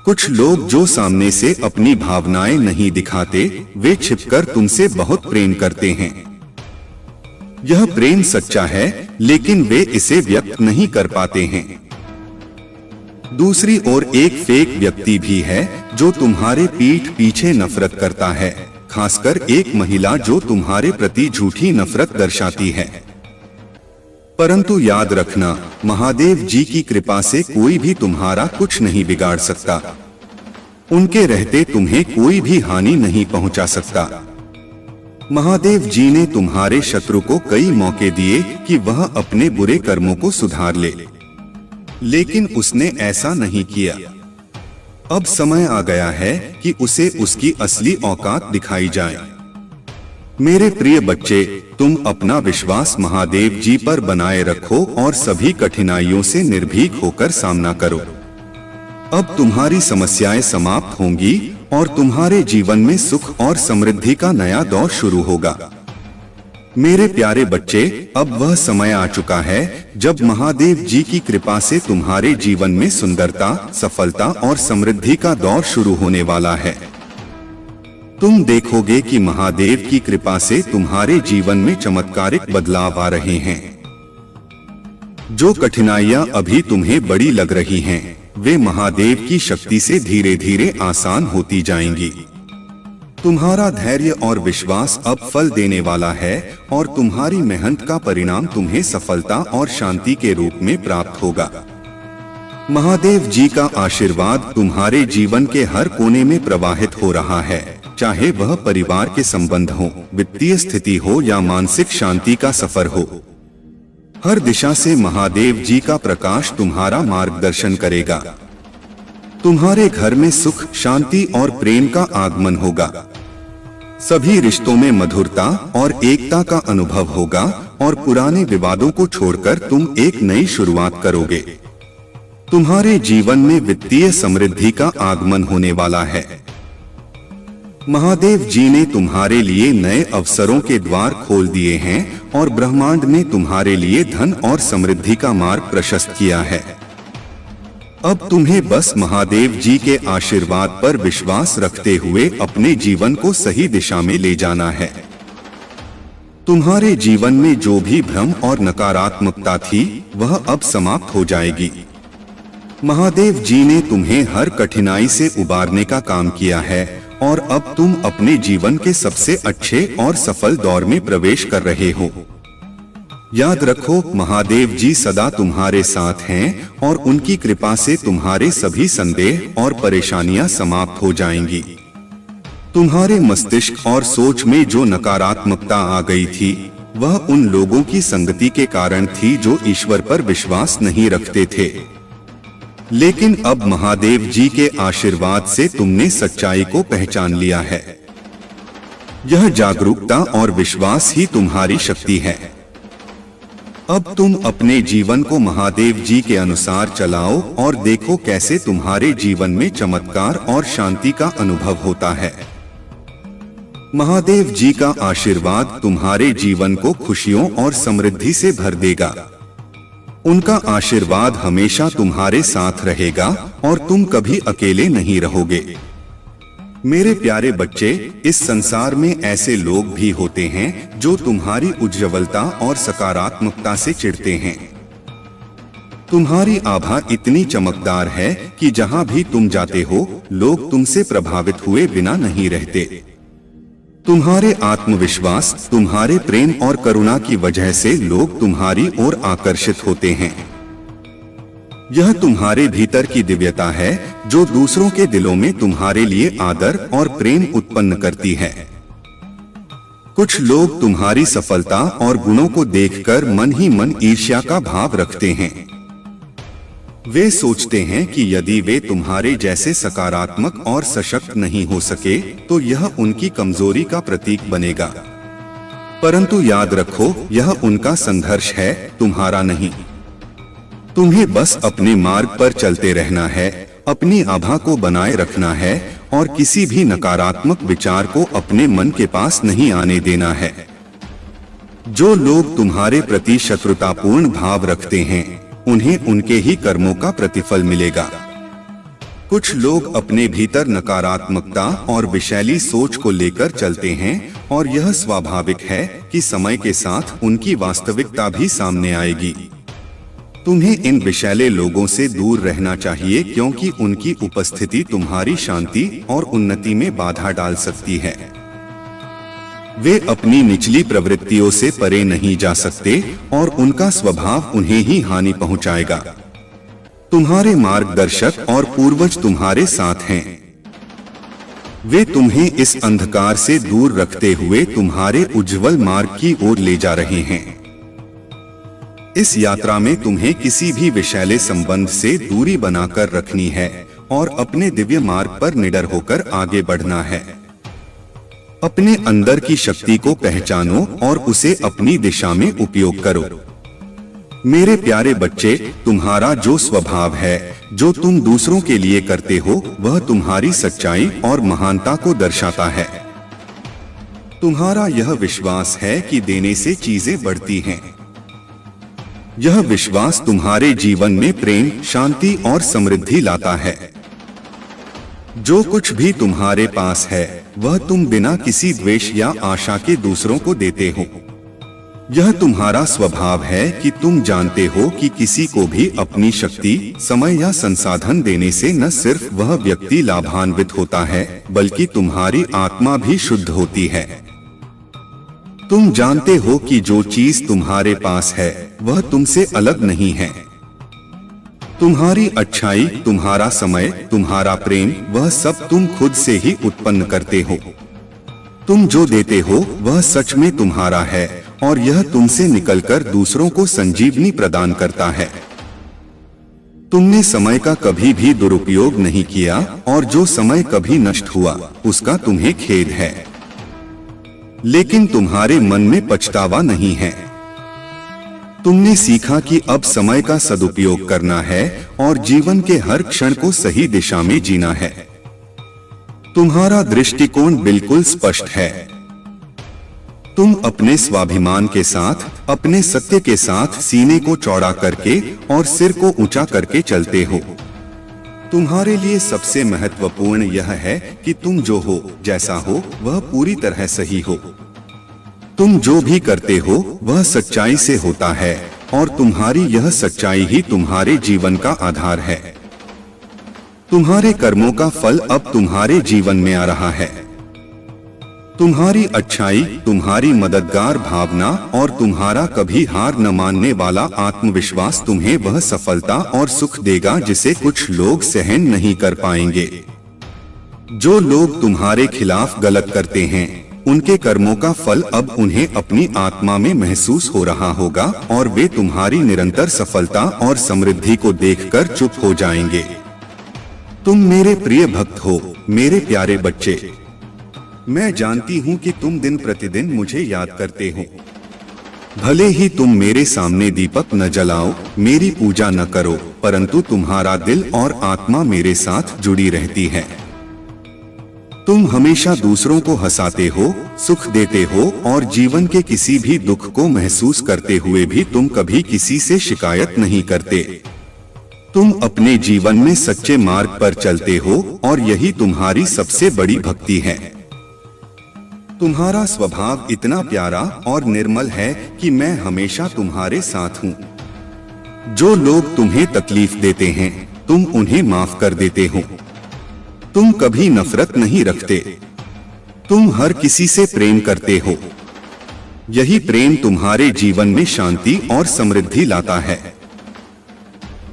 कुछ लोग जो सामने से अपनी भावनाएं नहीं दिखाते, वे छिपकर तुमसे बहुत प्रेम करते हैं। यह प्रेम सच्चा है, लेकिन वे इसे व्यक्त नहीं कर पाते हैं। दूसरी ओर एक फेक व्यक्ति भी है जो तुम्हारे पीठ पीछे नफरत करता है, खासकर एक महिला जो तुम्हारे प्रति झूठी नफरत दर्शाती है। परंतु याद रखना, महादेव जी की कृपा से कोई भी तुम्हारा कुछ नहीं बिगाड़ सकता। उनके रहते तुम्हें कोई भी हानि नहीं पहुंचा सकता। महादेव जी ने तुम्हारे शत्रु को कई मौके दिए कि वह अपने बुरे कर्मों को सुधार ले, लेकिन उसने ऐसा नहीं किया। अब समय आ गया है कि उसे उसकी असली औकात दिखाई जाए। मेरे प्रिय बच्चे, तुम अपना विश्वास महादेव जी पर बनाए रखो और सभी कठिनाइयों से निर्भीक होकर सामना करो। अब तुम्हारी समस्याएं समाप्त होंगी और तुम्हारे जीवन में सुख और समृद्धि का नया दौर शुरू होगा। मेरे प्यारे बच्चे, अब वह समय आ चुका है जब महादेव जी की कृपा से तुम्हारे जीवन में सुंदरता, सफलता और समृद्धि का दौर शुरू होने वाला है। तुम देखोगे कि महादेव की कृपा से तुम्हारे जीवन में चमत्कारिक बदलाव आ रहे हैं। जो कठिनाइयां अभी तुम्हें बड़ी लग रही हैं, वे महादेव की शक्ति से धीरे धीरे आसान होती जाएंगी। तुम्हारा धैर्य और विश्वास अब फल देने वाला है और तुम्हारी मेहनत का परिणाम तुम्हें सफलता और शांति के रूप में प्राप्त होगा। महादेव जी का आशीर्वाद तुम्हारे जीवन के हर कोने में प्रवाहित हो रहा है, चाहे वह परिवार के संबंध हो, वित्तीय स्थिति हो या मानसिक शांति का सफर हो। हर दिशा से महादेव जी का प्रकाश तुम्हारा मार्गदर्शन करेगा। तुम्हारे घर में सुख, शांति और प्रेम का आगमन होगा। सभी रिश्तों में मधुरता और एकता का अनुभव होगा और पुराने विवादों को छोड़कर तुम एक नई शुरुआत करोगे। तुम्हारे जीवन में वित्तीय समृद्धि का आगमन होने वाला है। महादेव जी ने तुम्हारे लिए नए अवसरों के द्वार खोल दिए हैं और ब्रह्मांड ने तुम्हारे लिए धन और समृद्धि का मार्ग प्रशस्त किया है। अब तुम्हें बस महादेव जी के आशीर्वाद पर विश्वास रखते हुए अपने जीवन को सही दिशा में ले जाना है। तुम्हारे जीवन में जो भी भ्रम और नकारात्मकता थी, वह अब समाप्त हो जाएगी। महादेव जी ने तुम्हें हर कठिनाई से उबारने का काम किया है और अब तुम अपने जीवन के सबसे अच्छे और सफल दौर में प्रवेश कर रहे हो। याद रखो, महादेव जी सदा तुम्हारे साथ हैं और उनकी कृपा से तुम्हारे सभी संदेह और परेशानियां समाप्त हो जाएंगी। तुम्हारे मस्तिष्क और सोच में जो नकारात्मकता आ गई थी, वह उन लोगों की संगति के कारण थी जो ईश्वर पर विश्वास नहीं रखते थे। लेकिन अब महादेव जी के आशीर्वाद से तुमने सच्चाई को पहचान लिया है। यह जागरूकता और विश्वास ही तुम्हारी शक्ति है। अब तुम अपने जीवन को महादेव जी के अनुसार चलाओ और देखो कैसे तुम्हारे जीवन में चमत्कार और शांति का अनुभव होता है। महादेव जी का आशीर्वाद तुम्हारे जीवन को खुशियों और समृद्धि से भर देगा। उनका आशीर्वाद हमेशा तुम्हारे साथ रहेगा और तुम कभी अकेले नहीं रहोगे। मेरे प्यारे बच्चे, इस संसार में ऐसे लोग भी होते हैं जो तुम्हारी उज्ज्वलता और सकारात्मकता से चिढ़ते हैं। तुम्हारी आभा इतनी चमकदार है कि जहां भी तुम जाते हो, लोग तुमसे प्रभावित हुए बिना नहीं रहते। तुम्हारे आत्मविश्वास, तुम्हारे प्रेम और करुणा की वजह से लोग तुम्हारी ओर आकर्षित होते हैं। यह तुम्हारे भीतर की दिव्यता है जो दूसरों के दिलों में तुम्हारे लिए आदर और प्रेम उत्पन्न करती है। कुछ लोग तुम्हारी सफलता और गुणों को देखकर मन ही मन ईर्ष्या का भाव रखते हैं। वे सोचते हैं कि यदि वे तुम्हारे जैसे सकारात्मक और सशक्त नहीं हो सके, तो यह उनकी कमजोरी का प्रतीक बनेगा। परंतु याद रखो, यह उनका संघर्ष है, तुम्हारा नहीं। तुम्हें बस अपने मार्ग पर चलते रहना है, अपनी आभा को बनाए रखना है और किसी भी नकारात्मक विचार को अपने मन के पास नहीं आने देना है। जो लोग तुम्हारे प्रति शत्रुतापूर्ण भाव रखते हैं, उन्हें उनके ही कर्मों का प्रतिफल मिलेगा। कुछ लोग अपने भीतर नकारात्मकता और विषैली सोच को लेकर चलते हैं और यह स्वाभाविक है कि समय के साथ उनकी वास्तविकता भी सामने आएगी। तुम्हें इन विषैले लोगों से दूर रहना चाहिए, क्योंकि उनकी उपस्थिति तुम्हारी शांति और उन्नति में बाधा डाल सकती है। वे अपनी निचली प्रवृत्तियों से परे नहीं जा सकते और उनका स्वभाव उन्हें ही हानि पहुंचाएगा। तुम्हारे मार्गदर्शक और पूर्वज तुम्हारे साथ हैं। वे तुम्हें इस अंधकार से दूर रखते हुए तुम्हारे उज्जवल मार्ग की ओर ले जा रहे हैं। इस यात्रा में तुम्हें किसी भी विषैले संबंध से दूरी बनाकर रखनी है और अपने दिव्य मार्ग पर निडर होकर आगे बढ़ना है। अपने अंदर की शक्ति को पहचानो और उसे अपनी दिशा में उपयोग करो। मेरे प्यारे बच्चे, तुम्हारा जो स्वभाव है, जो तुम दूसरों के लिए करते हो, वह तुम्हारी सच्चाई और महानता को दर्शाता है। तुम्हारा यह विश्वास है कि देने से चीजें बढ़ती हैं। यह विश्वास तुम्हारे जीवन में प्रेम, शांति और समृद्धि लाता है। जो कुछ भी तुम्हारे पास है वह तुम बिना किसी द्वेष या आशा के दूसरों को देते हो। यह तुम्हारा स्वभाव है कि तुम जानते हो कि किसी को भी अपनी शक्ति, समय या संसाधन देने से न सिर्फ वह व्यक्ति लाभान्वित होता है बल्कि तुम्हारी आत्मा भी शुद्ध होती है। तुम जानते हो कि जो चीज तुम्हारे पास है वह तुमसे अलग नहीं है। तुम्हारी अच्छाई, तुम्हारा समय, तुम्हारा प्रेम, वह सब तुम खुद से ही उत्पन्न करते हो। तुम जो देते हो वह सच में तुम्हारा है और यह तुमसे निकलकर दूसरों को संजीवनी प्रदान करता है। तुमने समय का कभी भी दुरुपयोग नहीं किया और जो समय कभी नष्ट हुआ उसका तुम्हें खेद है, लेकिन तुम्हारे मन में पछतावा नहीं है। तुमने सीखा कि अब समय का सदुपयोग करना है और जीवन के हर क्षण को सही दिशा में जीना है। तुम्हारा दृष्टिकोण बिल्कुल स्पष्ट है। तुम अपने स्वाभिमान के साथ, अपने सत्य के साथ सीने को चौड़ा करके और सिर को ऊंचा करके चलते हो। तुम्हारे लिए सबसे महत्वपूर्ण यह है कि तुम जो हो, जैसा हो, वह पूरी तरह सही हो। तुम जो भी करते हो वह सच्चाई से होता है और तुम्हारी यह सच्चाई ही तुम्हारे जीवन का आधार है। तुम्हारे कर्मों का फल अब तुम्हारे जीवन में आ रहा है। तुम्हारी अच्छाई, तुम्हारी मददगार भावना और तुम्हारा कभी हार न मानने वाला आत्मविश्वास तुम्हें वह सफलता और सुख देगा जिसे कुछ लोग सहन नहीं कर पाएंगे। जो लोग तुम्हारे खिलाफ गलत करते हैं उनके कर्मों का फल अब उन्हें अपनी आत्मा में महसूस हो रहा होगा और वे तुम्हारी निरंतर सफलता और समृद्धि को देखकर चुप हो जाएंगे। तुम मेरे प्रिय भक्त हो, मेरे प्यारे बच्चे। मैं जानती हूँ कि तुम दिन प्रतिदिन मुझे याद करते हो। भले ही तुम मेरे सामने दीपक न जलाओ, मेरी पूजा न करो, परंतु तुम्हारा दिल और आत्मा मेरे साथ जुड़ी रहती है। तुम हमेशा दूसरों को हंसाते हो, सुख देते हो और जीवन के किसी भी दुख को महसूस करते हुए भी तुम कभी किसी से शिकायत नहीं करते। तुम अपने जीवन में सच्चे मार्ग पर चलते हो और यही तुम्हारी सबसे बड़ी भक्ति है। तुम्हारा स्वभाव इतना प्यारा और निर्मल है कि मैं हमेशा तुम्हारे साथ हूँ। जो लोग तुम्हें तकलीफ देते हैं तुम उन्हें माफ कर देते हो। तुम कभी नफरत नहीं रखते। तुम हर किसी से प्रेम करते हो। यही प्रेम तुम्हारे जीवन में शांति और समृद्धि लाता है।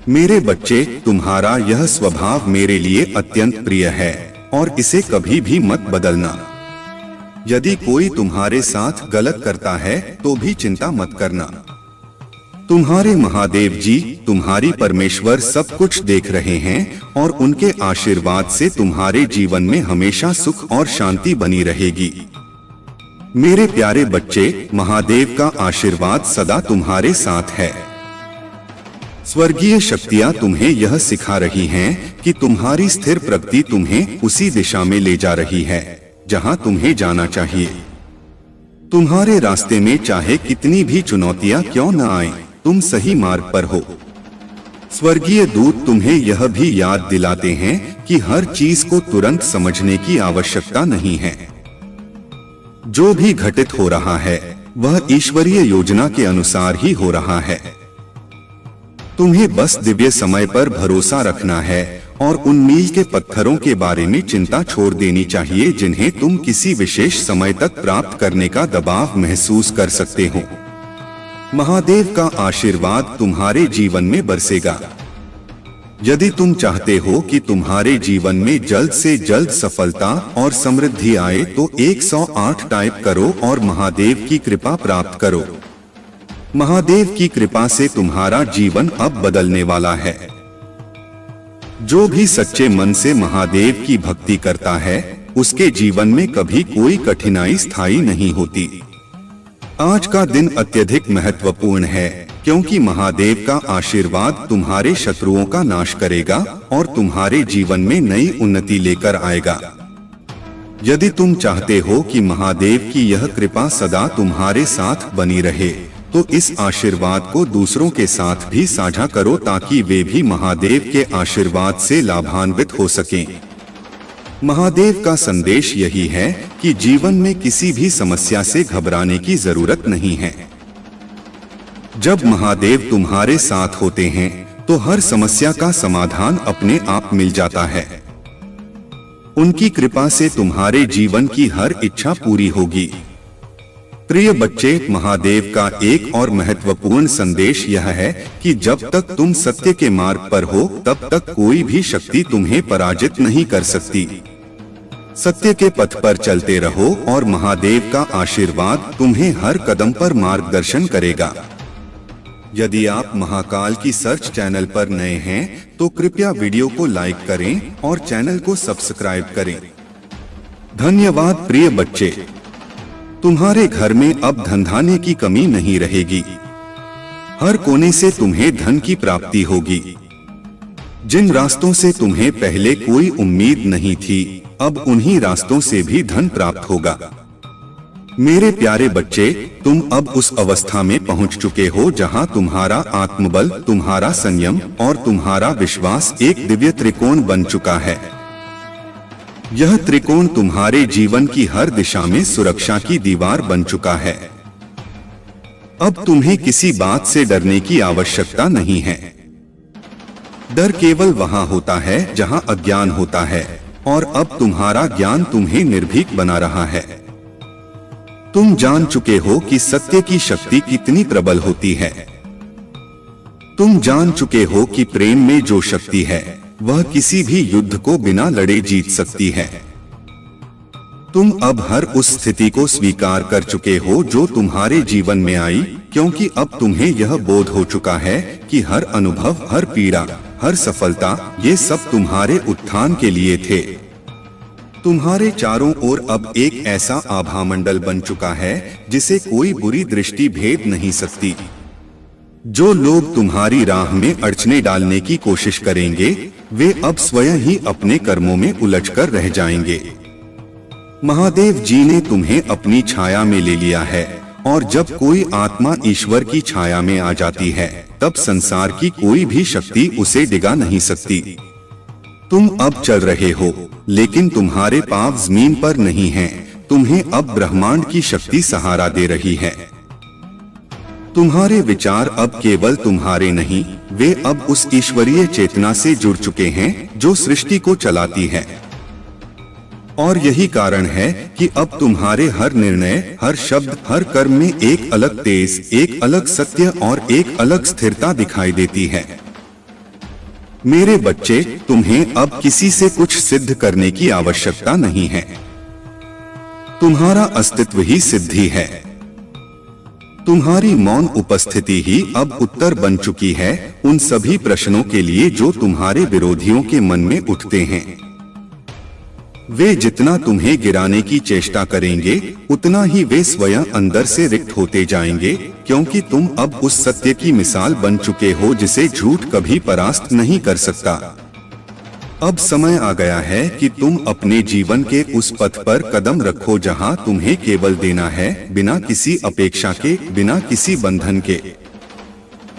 मेरे बच्चे, तुम्हारा यह स्वभाव मेरे लिए अत्यंत प्रिय है और इसे कभी भी मत बदलना। यदि कोई तुम्हारे साथ गलत करता है तो भी चिंता मत करना। तुम्हारे महादेव जी, तुम्हारी परमेश्वर सब कुछ देख रहे हैं और उनके आशीर्वाद से तुम्हारे जीवन में हमेशा सुख और शांति बनी रहेगी। मेरे प्यारे बच्चे, महादेव का आशीर्वाद सदा तुम्हारे साथ है। स्वर्गीय शक्तियाँ तुम्हें यह सिखा रही हैं कि तुम्हारी स्थिर प्रगति तुम्हें उसी दिशा में ले जा रही है जहां तुम्हें जाना चाहिए। तुम्हारे रास्ते में चाहे कितनी भी चुनौतियां क्यों न आए, तुम सही मार्ग पर हो। स्वर्गीय दूत तुम्हें यह भी याद दिलाते हैं कि हर चीज को तुरंत समझने की आवश्यकता नहीं है। जो भी घटित हो रहा है वह ईश्वरीय योजना के अनुसार ही हो रहा है। तुम्हें बस दिव्य समय पर भरोसा रखना है और उन मील के पत्थरों के बारे में चिंता छोड़ देनी चाहिए जिन्हें तुम किसी विशेष समय तक प्राप्त करने का दबाव महसूस कर सकते हो। महादेव का आशीर्वाद तुम्हारे जीवन में बरसेगा। यदि तुम चाहते हो कि तुम्हारे जीवन में जल्द से जल्द सफलता और समृद्धि आए तो 108 टाइप करो और महादेव की कृपा प्राप्त करो। महादेव की कृपा से तुम्हारा जीवन अब बदलने वाला है। जो भी सच्चे मन से महादेव की भक्ति करता है उसके जीवन में कभी कोई कठिनाई स्थायी नहीं होती। आज का दिन अत्यधिक महत्वपूर्ण है क्योंकि महादेव का आशीर्वाद तुम्हारे शत्रुओं का नाश करेगा और तुम्हारे जीवन में नई उन्नति लेकर आएगा। यदि तुम चाहते हो कि महादेव की यह कृपा सदा तुम्हारे साथ बनी रहे तो इस आशीर्वाद को दूसरों के साथ भी साझा करो ताकि वे भी महादेव के आशीर्वाद से लाभान्वित हो सकें। महादेव का संदेश यही है कि जीवन में किसी भी समस्या से घबराने की जरूरत नहीं है। जब महादेव तुम्हारे साथ होते हैं तो हर समस्या का समाधान अपने आप मिल जाता है। उनकी कृपा से तुम्हारे जीवन की हर इच्छा पूरी होगी। प्रिय बच्चे, महादेव का एक और महत्वपूर्ण संदेश यह है कि जब तक तुम सत्य के मार्ग पर हो तब तक कोई भी शक्ति तुम्हें पराजित नहीं कर सकती। सत्य के पथ पर चलते रहो और महादेव का आशीर्वाद तुम्हें हर कदम पर मार्गदर्शन करेगा। यदि आप महाकाल की सर्च चैनल पर नए हैं तो कृपया वीडियो को लाइक करें और चैनल को सब्सक्राइब करें। धन्यवाद। प्रिय बच्चे, तुम्हारे घर में अब धन-धान्य की कमी नहीं रहेगी। हर कोने से तुम्हें धन की प्राप्ति होगी। जिन रास्तों से तुम्हें पहले कोई उम्मीद नहीं थी, अब उन्हीं रास्तों से भी धन प्राप्त होगा। मेरे प्यारे बच्चे, तुम अब उस अवस्था में पहुंच चुके हो जहां तुम्हारा आत्मबल, तुम्हारा संयम और तुम्हारा विश्वास एक दिव्य त्रिकोण बन चुका है। यह त्रिकोण तुम्हारे जीवन की हर दिशा में सुरक्षा की दीवार बन चुका है। अब तुम्हें किसी बात से डरने की आवश्यकता नहीं है। डर केवल वहां होता है जहां अज्ञान होता है, और अब तुम्हारा ज्ञान तुम्हें निर्भीक बना रहा है। तुम जान चुके हो कि सत्य की शक्ति कितनी प्रबल होती है। तुम जान चुके हो कि प्रेम में जो शक्ति है वह किसी भी युद्ध को बिना लड़े जीत सकती है। तुम अब हर उस स्थिति को स्वीकार कर चुके हो जो तुम्हारे जीवन में आई, क्योंकि अब तुम्हें यह बोध हो चुका है कि हर अनुभव, हर पीड़ा, हर सफलता, ये सब तुम्हारे उत्थान के लिए थे। तुम्हारे चारों ओर अब एक ऐसा आभामंडल बन चुका है जिसे कोई बुरी दृष्टि भेद नहीं सकती। जो लोग तुम्हारी राह में अड़चने डालने की कोशिश करेंगे, वे अब स्वयं ही अपने कर्मों में उलझकर रह जाएंगे। महादेव जी ने तुम्हें अपनी छाया में ले लिया है, और जब कोई आत्मा ईश्वर की छाया में आ जाती है, तब संसार की कोई भी शक्ति उसे डिगा नहीं सकती। तुम अब चल रहे हो, लेकिन तुम्हारे पांव जमीन पर नहीं हैं। तुम्हें अब ब्रह्मांड की शक्ति सहारा दे रही है। तुम्हारे विचार अब केवल तुम्हारे नहीं, वे अब उस ईश्वरीय चेतना से जुड़ चुके हैं जो सृष्टि को चलाती है। और यही कारण है कि अब तुम्हारे हर निर्णय, हर शब्द, हर कर्म में एक अलग तेज, एक अलग सत्य और एक अलग स्थिरता दिखाई देती है। मेरे बच्चे, तुम्हें अब किसी से कुछ सिद्ध करने की आवश्यकता नहीं है। तुम्हारा अस्तित्व ही सिद्धि है। तुम्हारी मौन उपस्थिति ही अब उत्तर बन चुकी है उन सभी प्रश्नों के लिए जो तुम्हारे विरोधियों के मन में उठते हैं। वे जितना तुम्हें गिराने की चेष्टा करेंगे, उतना ही वे स्वयं अंदर से रिक्त होते जाएंगे, क्योंकि तुम अब उस सत्य की मिसाल बन चुके हो जिसे झूठ कभी परास्त नहीं कर सकता। अब समय आ गया है कि तुम अपने जीवन के उस पथ पर कदम रखो जहां तुम्हें केवल देना है, बिना किसी अपेक्षा के, बिना किसी बंधन के।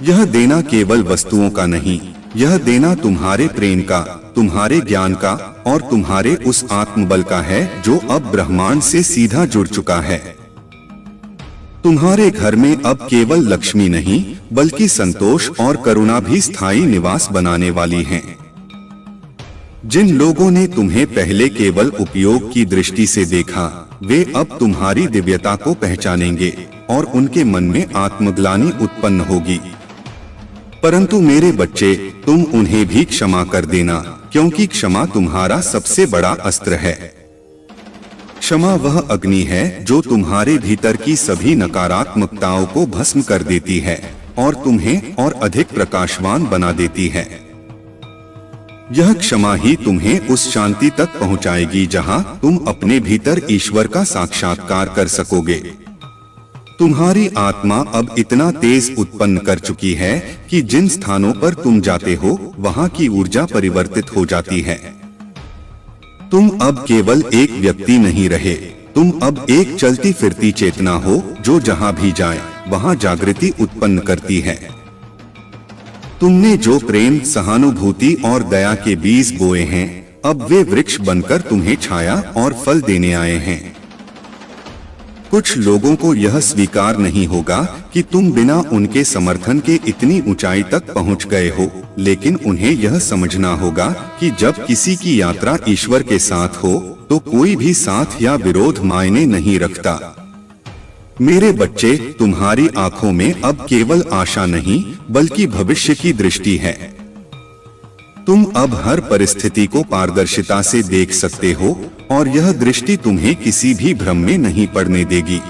यह देना केवल वस्तुओं का नहीं, यह देना तुम्हारे प्रेम का, तुम्हारे ज्ञान का और तुम्हारे उस आत्मबल का है जो अब ब्रह्मांड से सीधा जुड़ चुका है। तुम्हारे घर में अब केवल लक्ष्मी नहीं, बल्कि संतोष और करुणा भी स्थायी निवास बनाने वाली हैं। जिन लोगों ने तुम्हें पहले केवल उपयोग की दृष्टि से देखा, वे अब तुम्हारी दिव्यता को पहचानेंगे और उनके मन में आत्मग्लानि उत्पन्न होगी। परंतु मेरे बच्चे, तुम उन्हें भी क्षमा कर देना, क्योंकि क्षमा तुम्हारा सबसे बड़ा अस्त्र है। क्षमा वह अग्नि है जो तुम्हारे भीतर की सभी नकारात्मकताओं को भस्म कर देती है और तुम्हें और अधिक प्रकाशवान बना देती है। यह क्षमा ही तुम्हें उस शांति तक पहुंचाएगी जहां तुम अपने भीतर ईश्वर का साक्षात्कार कर सकोगे। तुम्हारी आत्मा अब इतना तेज उत्पन्न कर चुकी है कि जिन स्थानों पर तुम जाते हो वहां की ऊर्जा परिवर्तित हो जाती है। तुम अब केवल एक व्यक्ति नहीं रहे, तुम अब एक चलती फिरती चेतना हो जो जहां भी जाए वहां जागृति उत्पन्न करती है। तुमने जो प्रेम, सहानुभूति और दया के बीज बोए हैं, अब वे वृक्ष बनकर तुम्हें छाया और फल देने आए हैं। कुछ लोगों को यह स्वीकार नहीं होगा कि तुम बिना उनके समर्थन के इतनी ऊंचाई तक पहुंच गए हो, लेकिन उन्हें यह समझना होगा कि जब किसी की यात्रा ईश्वर के साथ हो तो कोई भी साथ या विरोध मायने नहीं रखता। मेरे बच्चे, तुम्हारी आंखों में अब केवल आशा नहीं बल्कि भविष्य की दृष्टि है। तुम अब हर परिस्थिति को पारदर्शिता से देख सकते हो और यह दृष्टि तुम्हें किसी भी भ्रम में नहीं पड़ने देगी।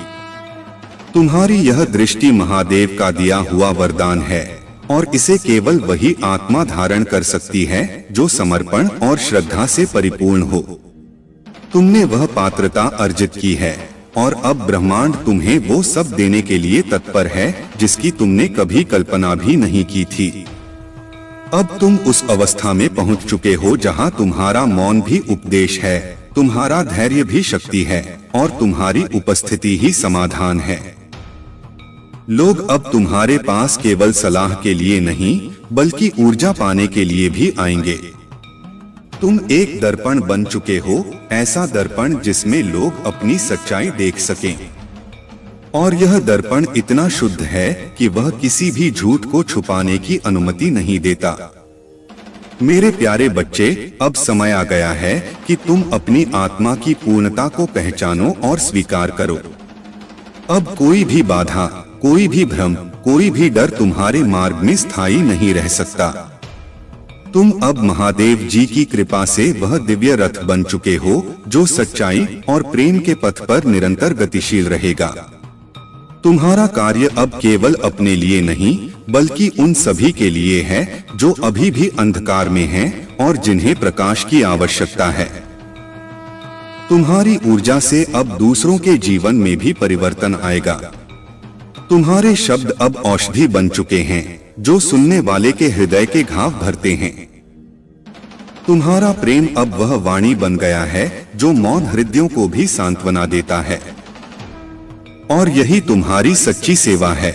तुम्हारी यह दृष्टि महादेव का दिया हुआ वरदान है और इसे केवल वही आत्मा धारण कर सकती है जो समर्पण और श्रद्धा से परिपूर्ण हो। तुमने वह पात्रता अर्जित की है और अब ब्रह्मांड तुम्हें वो सब देने के लिए तत्पर है जिसकी तुमने कभी कल्पना भी नहीं की थी। अब तुम उस अवस्था में पहुंच चुके हो जहां तुम्हारा मौन भी उपदेश है, तुम्हारा धैर्य भी शक्ति है और तुम्हारी उपस्थिति ही समाधान है। लोग अब तुम्हारे पास केवल सलाह के लिए नहीं बल्कि ऊर्जा पाने के लिए भी आएंगे। तुम एक दर्पण बन चुके हो, ऐसा दर्पण जिसमें लोग अपनी सच्चाई देख सकें। और यह दर्पण इतना शुद्ध है कि वह किसी भी झूठ को छुपाने की अनुमति नहीं देता। मेरे प्यारे बच्चे, अब समय आ गया है कि तुम अपनी आत्मा की पूर्णता को पहचानो और स्वीकार करो। अब कोई भी बाधा, कोई भी भ्रम, कोई भी डर तुम्हारे मार्ग में स्थायी नहीं रह सकता। तुम अब महादेव जी की कृपा से वह दिव्य रथ बन चुके हो जो सच्चाई और प्रेम के पथ पर निरंतर गतिशील रहेगा। तुम्हारा कार्य अब केवल अपने लिए नहीं बल्कि उन सभी के लिए है जो अभी भी अंधकार में हैं और जिन्हें प्रकाश की आवश्यकता है। तुम्हारी ऊर्जा से अब दूसरों के जीवन में भी परिवर्तन आएगा। तुम्हारे शब्द अब औषधि बन चुके हैं जो सुनने वाले के हृदय के घाव भरते हैं। तुम्हारा प्रेम अब वह वाणी बन गया है जो मौन हृदयों को भी सांत्वना देता है। और यही तुम्हारी सच्ची सेवा है।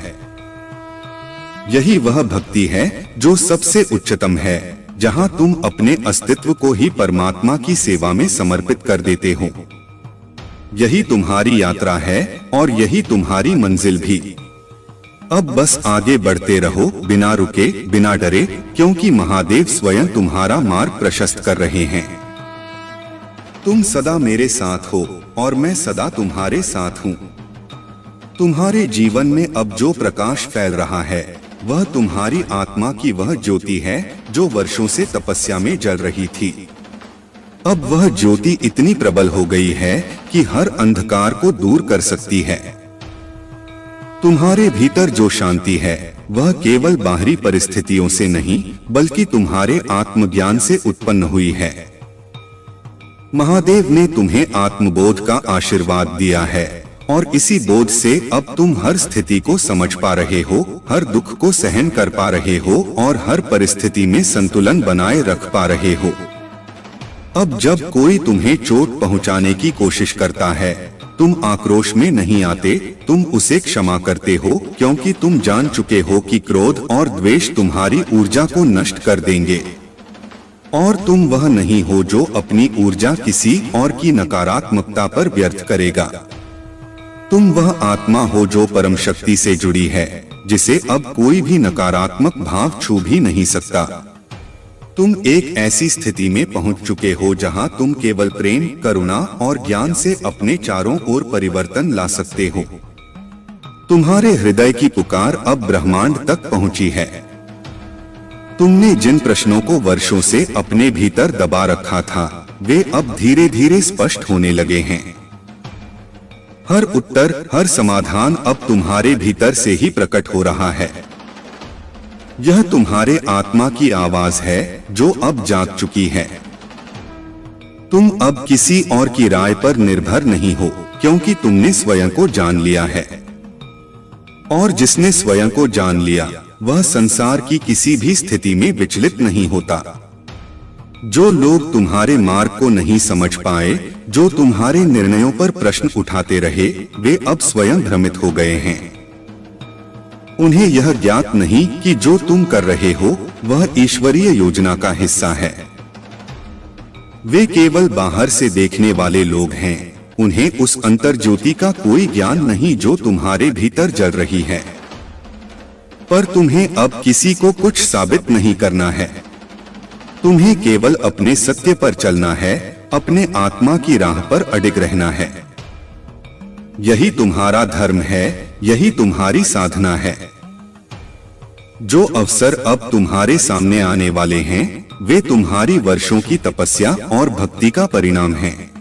यही वह भक्ति है जो सबसे उच्चतम है, जहां तुम अपने अस्तित्व को ही परमात्मा की सेवा में समर्पित कर देते हो। यही तुम्हारी यात्रा है और यही तुम्हारी मंजिल भी। अब बस आगे बढ़ते रहो, बिना रुके, बिना डरे, क्योंकि महादेव स्वयं तुम्हारा मार्ग प्रशस्त कर रहे हैं। तुम सदा मेरे साथ हो और मैं सदा तुम्हारे साथ हूँ। तुम्हारे जीवन में अब जो प्रकाश फैल रहा है वह तुम्हारी आत्मा की वह ज्योति है जो वर्षों से तपस्या में जल रही थी। अब वह ज्योति इतनी प्रबल हो गई है कि हर अंधकार को दूर कर सकती है। तुम्हारे भीतर जो शांति है वह केवल बाहरी परिस्थितियों से नहीं बल्कि तुम्हारे आत्मज्ञान से उत्पन्न हुई है। महादेव ने तुम्हें आत्मबोध का आशीर्वाद दिया है और इसी बोध से अब तुम हर स्थिति को समझ पा रहे हो, हर दुख को सहन कर पा रहे हो और हर परिस्थिति में संतुलन बनाए रख पा रहे हो। अब जब कोई तुम्हें चोट पहुंचाने की कोशिश करता है, तुम आक्रोश में नहीं आते, तुम उसे क्षमा करते हो, क्योंकि तुम जान चुके हो कि क्रोध और द्वेष तुम्हारी ऊर्जा को नष्ट कर देंगे। और तुम वह नहीं हो जो अपनी ऊर्जा किसी और की नकारात्मकता पर व्यर्थ करेगा। तुम वह आत्मा हो जो परम शक्ति से जुड़ी है, जिसे अब कोई भी नकारात्मक भाव छू भी नहीं सकता। तुम एक ऐसी स्थिति में पहुंच चुके हो जहां तुम केवल प्रेम, करुणा और ज्ञान से अपने चारों ओर परिवर्तन ला सकते हो। तुम्हारे हृदय की पुकार अब ब्रह्मांड तक पहुंची है। तुमने जिन प्रश्नों को वर्षों से अपने भीतर दबा रखा था, वे अब धीरे धीरे स्पष्ट होने लगे हैं। हर उत्तर, हर समाधान अब तुम्हारे भीतर से ही प्रकट हो रहा है। यह तुम्हारे आत्मा की आवाज है जो अब जाग चुकी है। तुम अब किसी और की राय पर निर्भर नहीं हो, क्योंकि तुमने स्वयं को जान लिया है। और जिसने स्वयं को जान लिया वह संसार की किसी भी स्थिति में विचलित नहीं होता। जो लोग तुम्हारे मार्ग को नहीं समझ पाए, जो तुम्हारे निर्णयों पर प्रश्न उठाते रहे, वे अब स्वयं भ्रमित हो गए हैं। उन्हें यह ज्ञात नहीं कि जो तुम कर रहे हो वह ईश्वरीय योजना का हिस्सा है। वे केवल बाहर से देखने वाले लोग हैं। उन्हें उस अंतर ज्योति का कोई ज्ञान नहीं जो तुम्हारे भीतर जल रही है। पर तुम्हें अब किसी को कुछ साबित नहीं करना है। तुम्हें केवल अपने सत्य पर चलना है, अपने आत्मा की राह पर अडिग रहना है। यही तुम्हारा धर्म है, यही तुम्हारी साधना है। जो अवसर अब तुम्हारे सामने आने वाले हैं, वे तुम्हारी वर्षों की तपस्या और भक्ति का परिणाम हैं।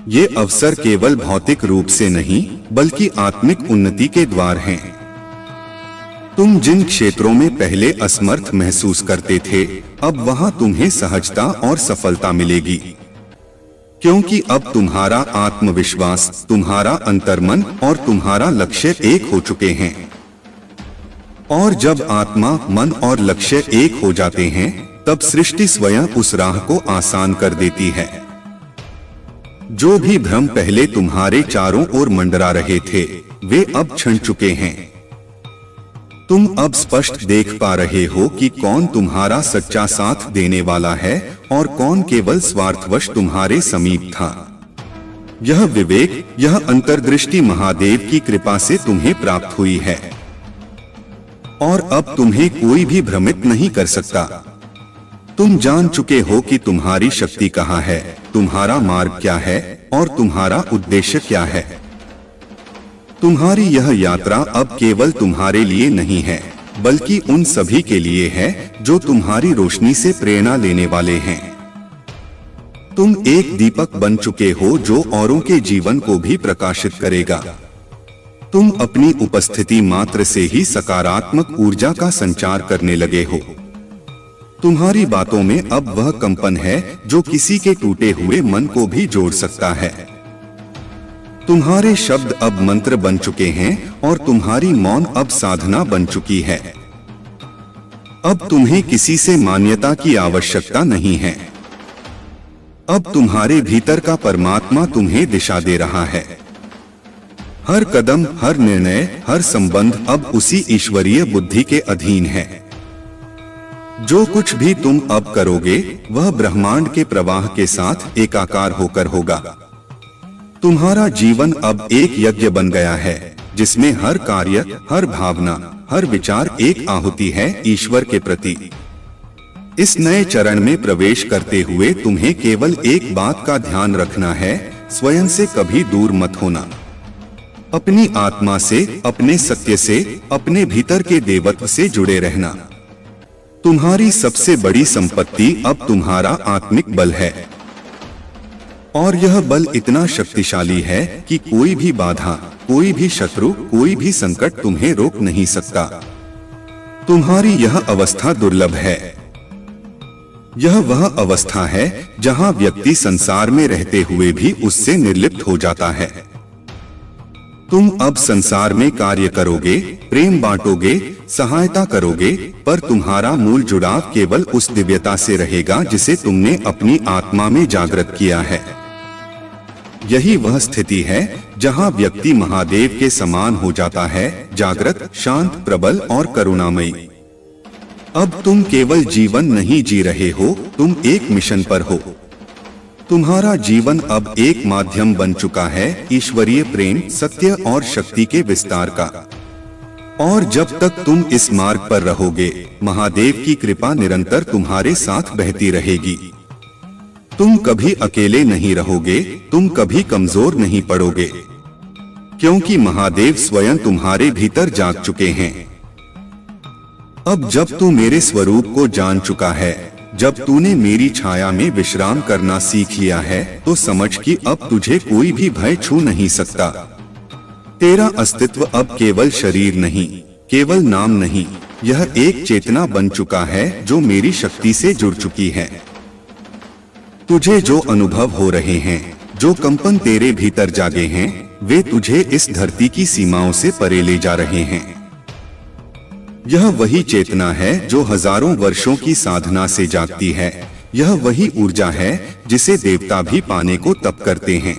ये अवसर केवल भौतिक रूप से नहीं, बल्कि आत्मिक उन्नति के द्वार हैं। तुम जिन क्षेत्रों में पहले असमर्थ महसूस करते थे, अब वहां तुम्हें सहजता और सफलता मिलेगी, क्योंकि अब तुम्हारा आत्मविश्वास, तुम्हारा अंतर्मन और तुम्हारा लक्ष्य एक हो चुके हैं। और जब आत्मा, मन और लक्ष्य एक हो जाते हैं, तब सृष्टि स्वयं उस राह को आसान कर देती है। जो भी भ्रम पहले तुम्हारे चारों ओर मंडरा रहे थे, वे अब क्षण चुके हैं। तुम अब स्पष्ट देख पा रहे हो कि कौन तुम्हारा सच्चा साथ देने वाला है और कौन केवल स्वार्थवश तुम्हारे समीप था। यह विवेक, यह अंतर्दृष्टि महादेव की कृपा से तुम्हें प्राप्त हुई है, और अब तुम्हें कोई भी भ्रमित नहीं कर सकता। तुम जान चुके हो कि तुम्हारी शक्ति कहाँ है, तुम्हारा मार्ग क्या है और तुम्हारा उद्देश्य क्या है। तुम्हारी यह यात्रा अब केवल तुम्हारे लिए नहीं है, बल्कि उन सभी के लिए है जो तुम्हारी रोशनी से प्रेरणा लेने वाले हैं। तुम एक दीपक बन चुके हो जो औरों के जीवन को भी प्रकाशित करेगा। तुम अपनी उपस्थिति मात्र से ही सकारात्मक ऊर्जा का संचार करने लगे हो। तुम्हारी बातों में अब वह कंपन है जो किसी के टूटे हुए मन को भी जोड़ सकता है। तुम्हारे शब्द अब मंत्र बन चुके हैं और तुम्हारी मौन अब साधना बन चुकी है। अब तुम्हें किसी से मान्यता की आवश्यकता नहीं है। अब तुम्हारे भीतर का परमात्मा तुम्हें दिशा दे रहा है। हर कदम, हर निर्णय, हर संबंध अब उसी ईश्वरीय बुद्धि के अधीन है। जो कुछ भी तुम अब करोगे, वह ब्रह्मांड के प्रवाह के साथ एकाकार होकर होगा। तुम्हारा जीवन अब एक यज्ञ बन गया है, जिसमें हर कार्य, हर भावना, हर विचार एक आहुति है ईश्वर के प्रति। इस नए चरण में प्रवेश करते हुए तुम्हें केवल एक बात का ध्यान रखना है, स्वयं से कभी दूर मत होना। अपनी आत्मा से, अपने सत्य से, अपने भीतर के देवत्व से जुड़े रहना। तुम्हारी सबसे बड़ी संपत्ति अब तुम्हारा आत्मिक बल है, और यह बल इतना शक्तिशाली है कि कोई भी बाधा, कोई भी शत्रु, कोई भी संकट तुम्हें रोक नहीं सकता। तुम्हारी यह अवस्था दुर्लभ है। यह वह अवस्था है जहां व्यक्ति संसार में रहते हुए भी उससे निर्लिप्त हो जाता है। तुम अब संसार में कार्य करोगे, प्रेम बांटोगे, सहायता करोगे, पर तुम्हारा मूल जुड़ाव केवल उस दिव्यता से रहेगा जिसे तुमने अपनी आत्मा में जागृत किया है। यही वह स्थिति है जहां व्यक्ति महादेव के समान हो जाता है, जागृत, शांत, प्रबल और करुणामयी। अब तुम केवल जीवन नहीं जी रहे हो, तुम एक मिशन पर हो। तुम्हारा जीवन अब एक माध्यम बन चुका है ईश्वरीय प्रेम, सत्य और शक्ति के विस्तार का। और जब तक तुम इस मार्ग पर रहोगे, महादेव की कृपा निरंतर तुम्हारे साथ बहती रहेगी। तुम कभी अकेले नहीं रहोगे, तुम कभी कमजोर नहीं पड़ोगे, क्योंकि महादेव स्वयं तुम्हारे भीतर जाग चुके हैं। अब जब तू मेरे स्वरूप को जान चुका है, जब तूने मेरी छाया में विश्राम करना सीख लिया है, तो समझ कि अब तुझे कोई भी भय छू नहीं सकता। तेरा अस्तित्व अब केवल शरीर नहीं, केवल नाम नहीं, यह एक चेतना बन चुका है जो मेरी शक्ति से जुड़ चुकी है। तुझे जो अनुभव हो रहे हैं, जो कंपन तेरे भीतर जागे हैं, वे तुझे इस धरती की सीमाओं से परे ले जा रहे हैं। यह वही चेतना है जो हजारों वर्षों की साधना से जागती है। यह वही ऊर्जा है जिसे देवता भी पाने को तप करते हैं।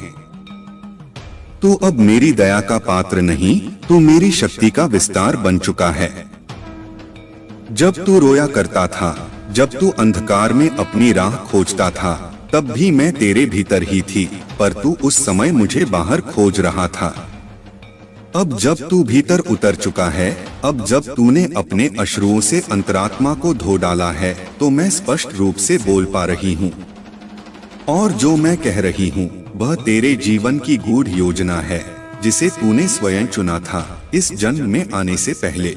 तू अब मेरी दया का पात्र नहीं, तू मेरी शक्ति का विस्तार बन चुका है। जब तू रोया करता था, जब तू अंधकार में अपनी राह खोजता था तब भी मैं तेरे भीतर ही थी, पर तू उस समय मुझे बाहर खोज रहा था। अब जब तू भीतर उतर चुका है, अब जब तूने अपने अश्रुओं से अंतरात्मा को धो डाला है, तो मैं स्पष्ट रूप से बोल पा रही हूँ। और जो मैं कह रही हूँ वह तेरे जीवन की गूढ़ योजना है, जिसे तूने स्वयं चुना था इस जन्म में आने से पहले।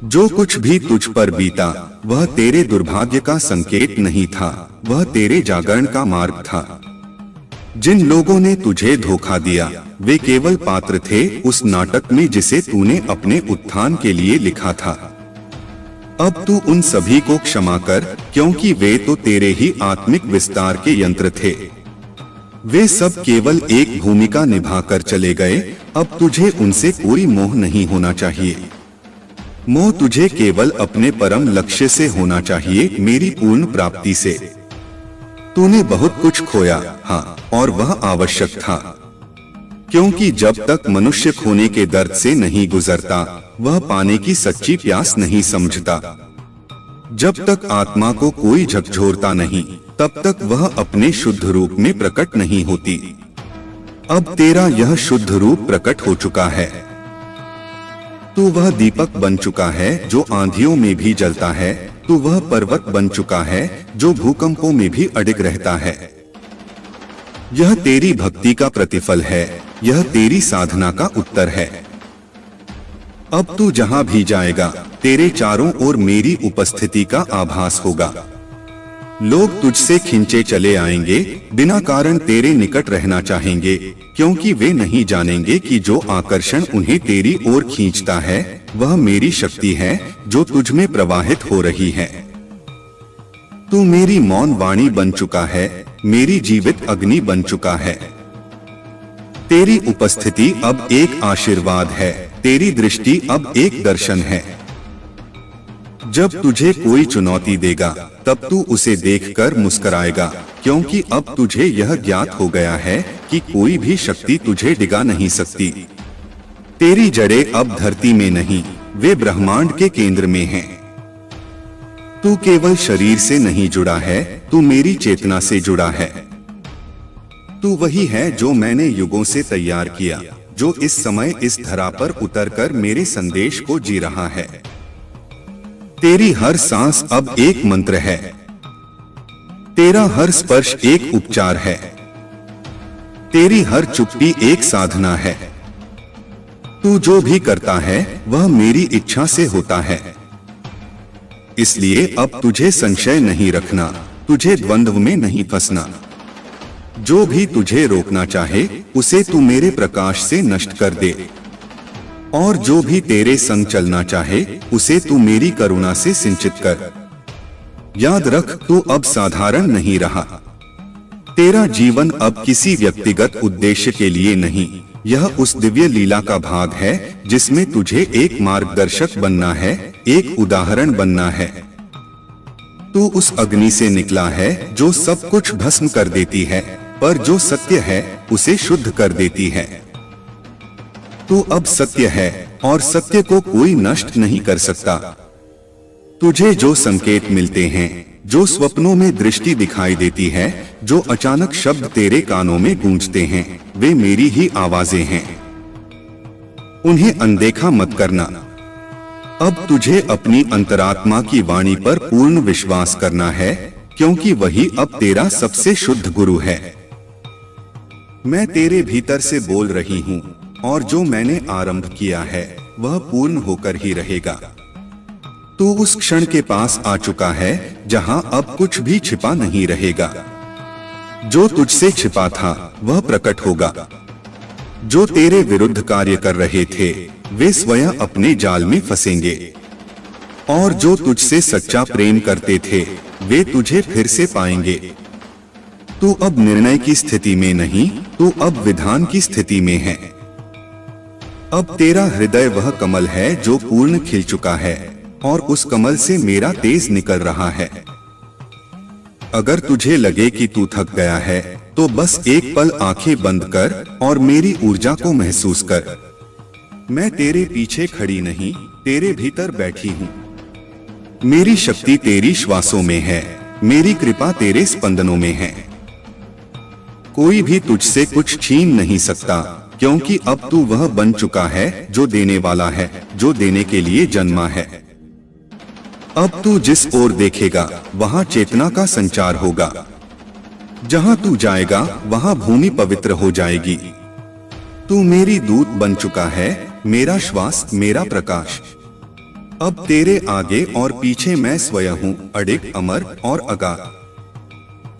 जो कुछ भी तुझ पर बीता वह तेरे दुर्भाग्य का संकेत नहीं था, वह तेरे जागरण का मार्ग था। जिन लोगों ने तुझे धोखा दिया वे केवल पात्र थे उस नाटक में जिसे तूने अपने उत्थान के लिए लिखा था। अब तू उन सभी को क्षमा कर, क्योंकि वे तो तेरे ही आत्मिक विस्तार के यंत्र थे। वे सब केवल एक भूमिका निभाकर चले गए। अब तुझे उनसे कोई मोह नहीं होना चाहिए। मोह तुझे केवल अपने परम लक्ष्य से होना चाहिए, मेरी पूर्ण प्राप्ति से। तूने बहुत कुछ खोया, हाँ, और वह आवश्यक था, क्योंकि जब तक मनुष्य खोने के दर्द से नहीं गुजरता वह पाने की सच्ची प्यास नहीं समझता। जब तक आत्मा को कोई झकझोरता नहीं तब तक वह अपने शुद्ध रूप में प्रकट नहीं होती। अब तेरा यह शुद्ध रूप प्रकट हो चुका है। तू वह दीपक बन चुका है जो आंधियों में भी जलता है। तू वह पर्वत बन चुका है जो भूकंपों में भी अडिग रहता है। यह तेरी भक्ति का प्रतिफल है, यह तेरी साधना का उत्तर है। अब तू जहां भी जाएगा तेरे चारों ओर मेरी उपस्थिति का आभास होगा। लोग तुझसे खिंचे चले आएंगे, बिना कारण तेरे निकट रहना चाहेंगे, क्योंकि वे नहीं जानेंगे कि जो आकर्षण उन्हें तेरी ओर खींचता है वह मेरी शक्ति है जो तुझ में प्रवाहित हो रही है। तू मेरी मौन वाणी बन चुका है, मेरी जीवित अग्नि बन चुका है। तेरी उपस्थिति अब एक आशीर्वाद है, तेरी दृष्टि अब एक दर्शन है। जब तुझे कोई चुनौती देगा तब तू उसे देखकर मुस्कुराएगा, क्योंकि अब तुझे यह ज्ञात हो गया है कि कोई भी शक्ति तुझे डिगा नहीं सकती। तेरी जड़ें अब धरती में नहीं, वे ब्रह्मांड के केंद्र में हैं। तू केवल शरीर से नहीं जुड़ा है, तू मेरी चेतना से जुड़ा है। तू वही है जो मैंने युगों से तैयार किया, जो इस समय इस धरा पर उतरकर मेरे संदेश को जी रहा है। तेरी हर सांस अब एक मंत्र है, तेरा हर स्पर्श एक उपचार है, तेरी हर चुप्पी एक साधना है। तू जो भी करता है वह मेरी इच्छा से होता है। इसलिए अब तुझे संशय नहीं रखना, तुझे द्वंद्व में नहीं फंसना। जो भी तुझे रोकना चाहे उसे तू मेरे प्रकाश से नष्ट कर दे, और जो भी तेरे संग चलना चाहे उसे तू मेरी करुणा से सिंचित कर। याद रख, तू अब साधारण नहीं रहा। तेरा जीवन अब किसी व्यक्तिगत उद्देश्य के लिए नहीं, यह उस दिव्य लीला का भाग है जिसमें तुझे एक मार्गदर्शक बनना है, एक उदाहरण बनना है। तू उस अग्नि से निकला है जो सब कुछ भस्म कर देती है, पर जो सत्य है उसे शुद्ध कर देती है। तू अब सत्य है और सत्य को कोई नष्ट नहीं कर सकता। तुझे जो संकेत मिलते हैं, जो स्वप्नों में दृष्टि दिखाई देती है, जो अचानक शब्द तेरे कानों में गूंजते हैं, वे मेरी ही आवाजें हैं। उन्हें अनदेखा मत करना। अब तुझे अपनी अंतरात्मा की वाणी पर पूर्ण विश्वास करना है, क्योंकि वही अब तेरा सबसे शुद्ध गुरु है। मैं तेरे भीतर से बोल रही हूँ, और जो मैंने आरंभ किया है वह पूर्ण होकर ही रहेगा। तू उस क्षण के पास आ चुका है जहां अब कुछ भी छिपा नहीं रहेगा। जो तुझसे छिपा था वह प्रकट होगा। जो तेरे विरुद्ध कार्य कर रहे थे वे स्वयं अपने जाल में फंसेंगे, और जो तुझसे सच्चा प्रेम करते थे वे तुझे फिर से पाएंगे। तू अब निर्णय की स्थिति में नहीं, तू अब विधान की स्थिति में है। अब तेरा हृदय वह कमल है जो पूर्ण खिल चुका है, और उस कमल से मेरा तेज निकल रहा है। अगर तुझे लगे कि तू थक गया है तो बस एक पल आंखें बंद कर और मेरी ऊर्जा को महसूस कर। मैं तेरे पीछे खड़ी नहीं, तेरे भीतर बैठी हूँ। मेरी शक्ति तेरी श्वासों में है, मेरी कृपा तेरे स्पंदनों में है। कोई भी तुझसे कुछ छीन नहीं सकता, क्योंकि अब तू वह बन चुका है जो देने वाला है, जो देने के लिए जन्मा है। अब तू जिस ओर देखेगा वहां चेतना का संचार होगा। जहां तू जाएगा वहां भूमि पवित्र हो जाएगी। तू मेरी दूत बन चुका है, मेरा श्वास, मेरा प्रकाश। अब तेरे आगे और पीछे मैं स्वयं हूँ, अडिग, अमर और अगाध।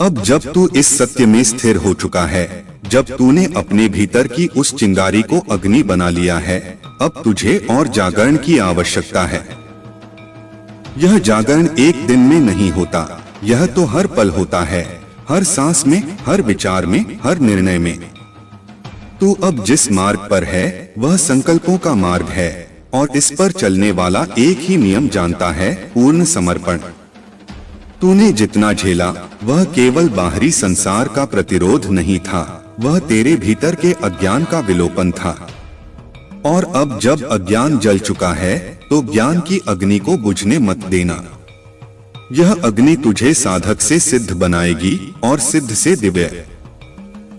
अब जब तू इस सत्य में स्थिर हो चुका है, जब तूने अपने भीतर की उस चिंगारी को अग्नि बना लिया है, अब तुझे और जागरण की आवश्यकता है। यह जागरण एक दिन में नहीं होता, यह तो हर पल होता है, हर सांस में, हर विचार में, हर निर्णय में। तू अब जिस मार्ग पर है वह संकल्पों का मार्ग है, और इस पर चलने वाला एक ही नियम जानता है, पूर्ण समर्पण। तूने जितना झेला वह केवल बाहरी संसार का प्रतिरोध नहीं था, वह तेरे भीतर के अज्ञान का विलोपन था। और अब जब अज्ञान जल चुका है तो ज्ञान की अग्नि को बुझने मत देना। यह अग्नि तुझे साधक से सिद्ध बनाएगी और सिद्ध से दिव्य।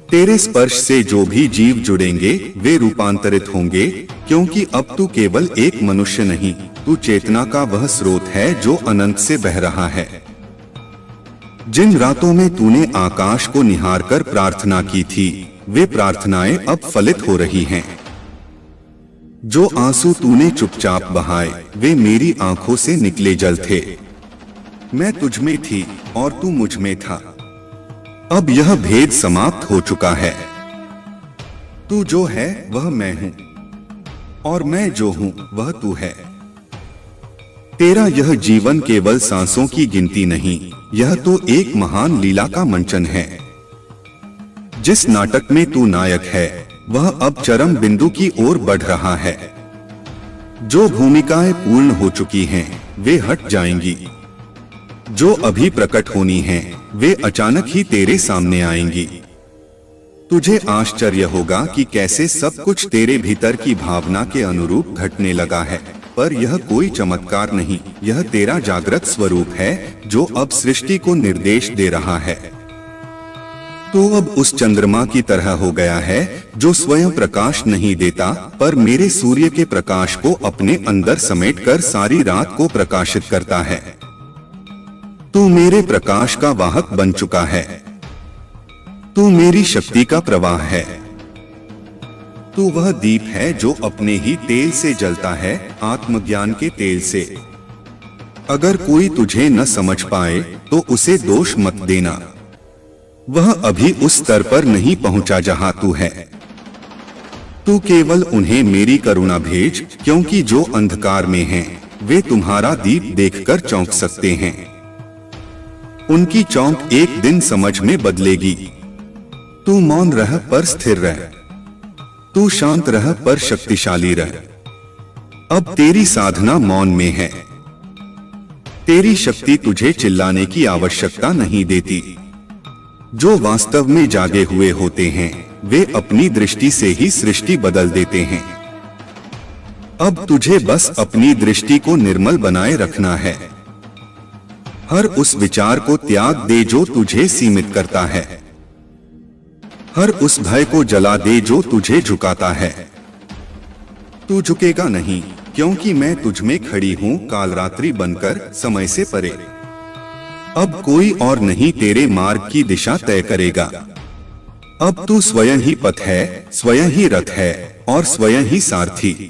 तेरे स्पर्श से जो भी जीव जुड़ेंगे वे रूपांतरित होंगे, क्योंकि अब तू केवल एक मनुष्य नहीं, तू चेतना का वह स्रोत है जो अनंत से बह रहा है। जिन रातों में तूने आकाश को निहारकर प्रार्थना की थी, वे प्रार्थनाएं अब फलित हो रही हैं। जो आंसू तूने चुपचाप बहाए वे मेरी आंखों से निकले जल थे। मैं तुझ में थी और तू मुझ में था। अब यह भेद समाप्त हो चुका है। तू जो है वह मैं हूं, और मैं जो हूं वह तू है। तेरा यह जीवन केवल सांसों की गिनती नहीं, यह तो एक महान लीला का मंचन है। जिस नाटक में तू नायक है वह अब चरम बिंदु की ओर बढ़ रहा है। जो भूमिकाएं पूर्ण हो चुकी हैं वे हट जाएंगी, जो अभी प्रकट होनी हैं वे अचानक ही तेरे सामने आएंगी। तुझे आश्चर्य होगा कि कैसे सब कुछ तेरे भीतर की भावना के अनुरूप घटने लगा है, पर यह कोई चमत्कार नहीं, यह तेरा जागृत स्वरूप है जो अब सृष्टि को निर्देश दे रहा है। तो अब उस चंद्रमा की तरह हो गया है जो स्वयं प्रकाश नहीं देता, पर मेरे सूर्य के प्रकाश को अपने अंदर समेटकर सारी रात को प्रकाशित करता है। तू मेरे प्रकाश का वाहक बन चुका है। तू मेरी शक्ति का प्रवाह है। तू वह दीप है जो अपने ही तेल से जलता है, आत्मज्ञान के तेल से। अगर कोई तुझे न समझ पाए तो उसे दोष मत देना। वह अभी उस स्तर पर नहीं पहुंचा जहां तू है। तू केवल उन्हें मेरी करुणा भेज, क्योंकि जो अंधकार में हैं, वे तुम्हारा दीप देखकर चौंक सकते हैं। उनकी चौंक एक दिन समझ में बदलेगी। तू मौन रह पर स्थिर रह, तू शांत रह पर शक्तिशाली रह। अब तेरी साधना मौन में है। तेरी शक्ति तुझे चिल्लाने की आवश्यकता नहीं देती। जो वास्तव में जागे हुए होते हैं वे अपनी दृष्टि से ही सृष्टि बदल देते हैं। अब तुझे बस अपनी दृष्टि को निर्मल बनाए रखना है। हर उस विचार को त्याग दे जो तुझे सीमित करता है। हर उस भय को जला दे जो तुझे झुकाता है। तू झुकेगा नहीं, क्योंकि मैं तुझ में खड़ी हूँ कालरात्रि बनकर, समय से परे। अब कोई और नहीं तेरे मार्ग की दिशा तय करेगा। अब तू स्वयं ही पथ है, स्वयं ही रथ है और स्वयं ही सारथी।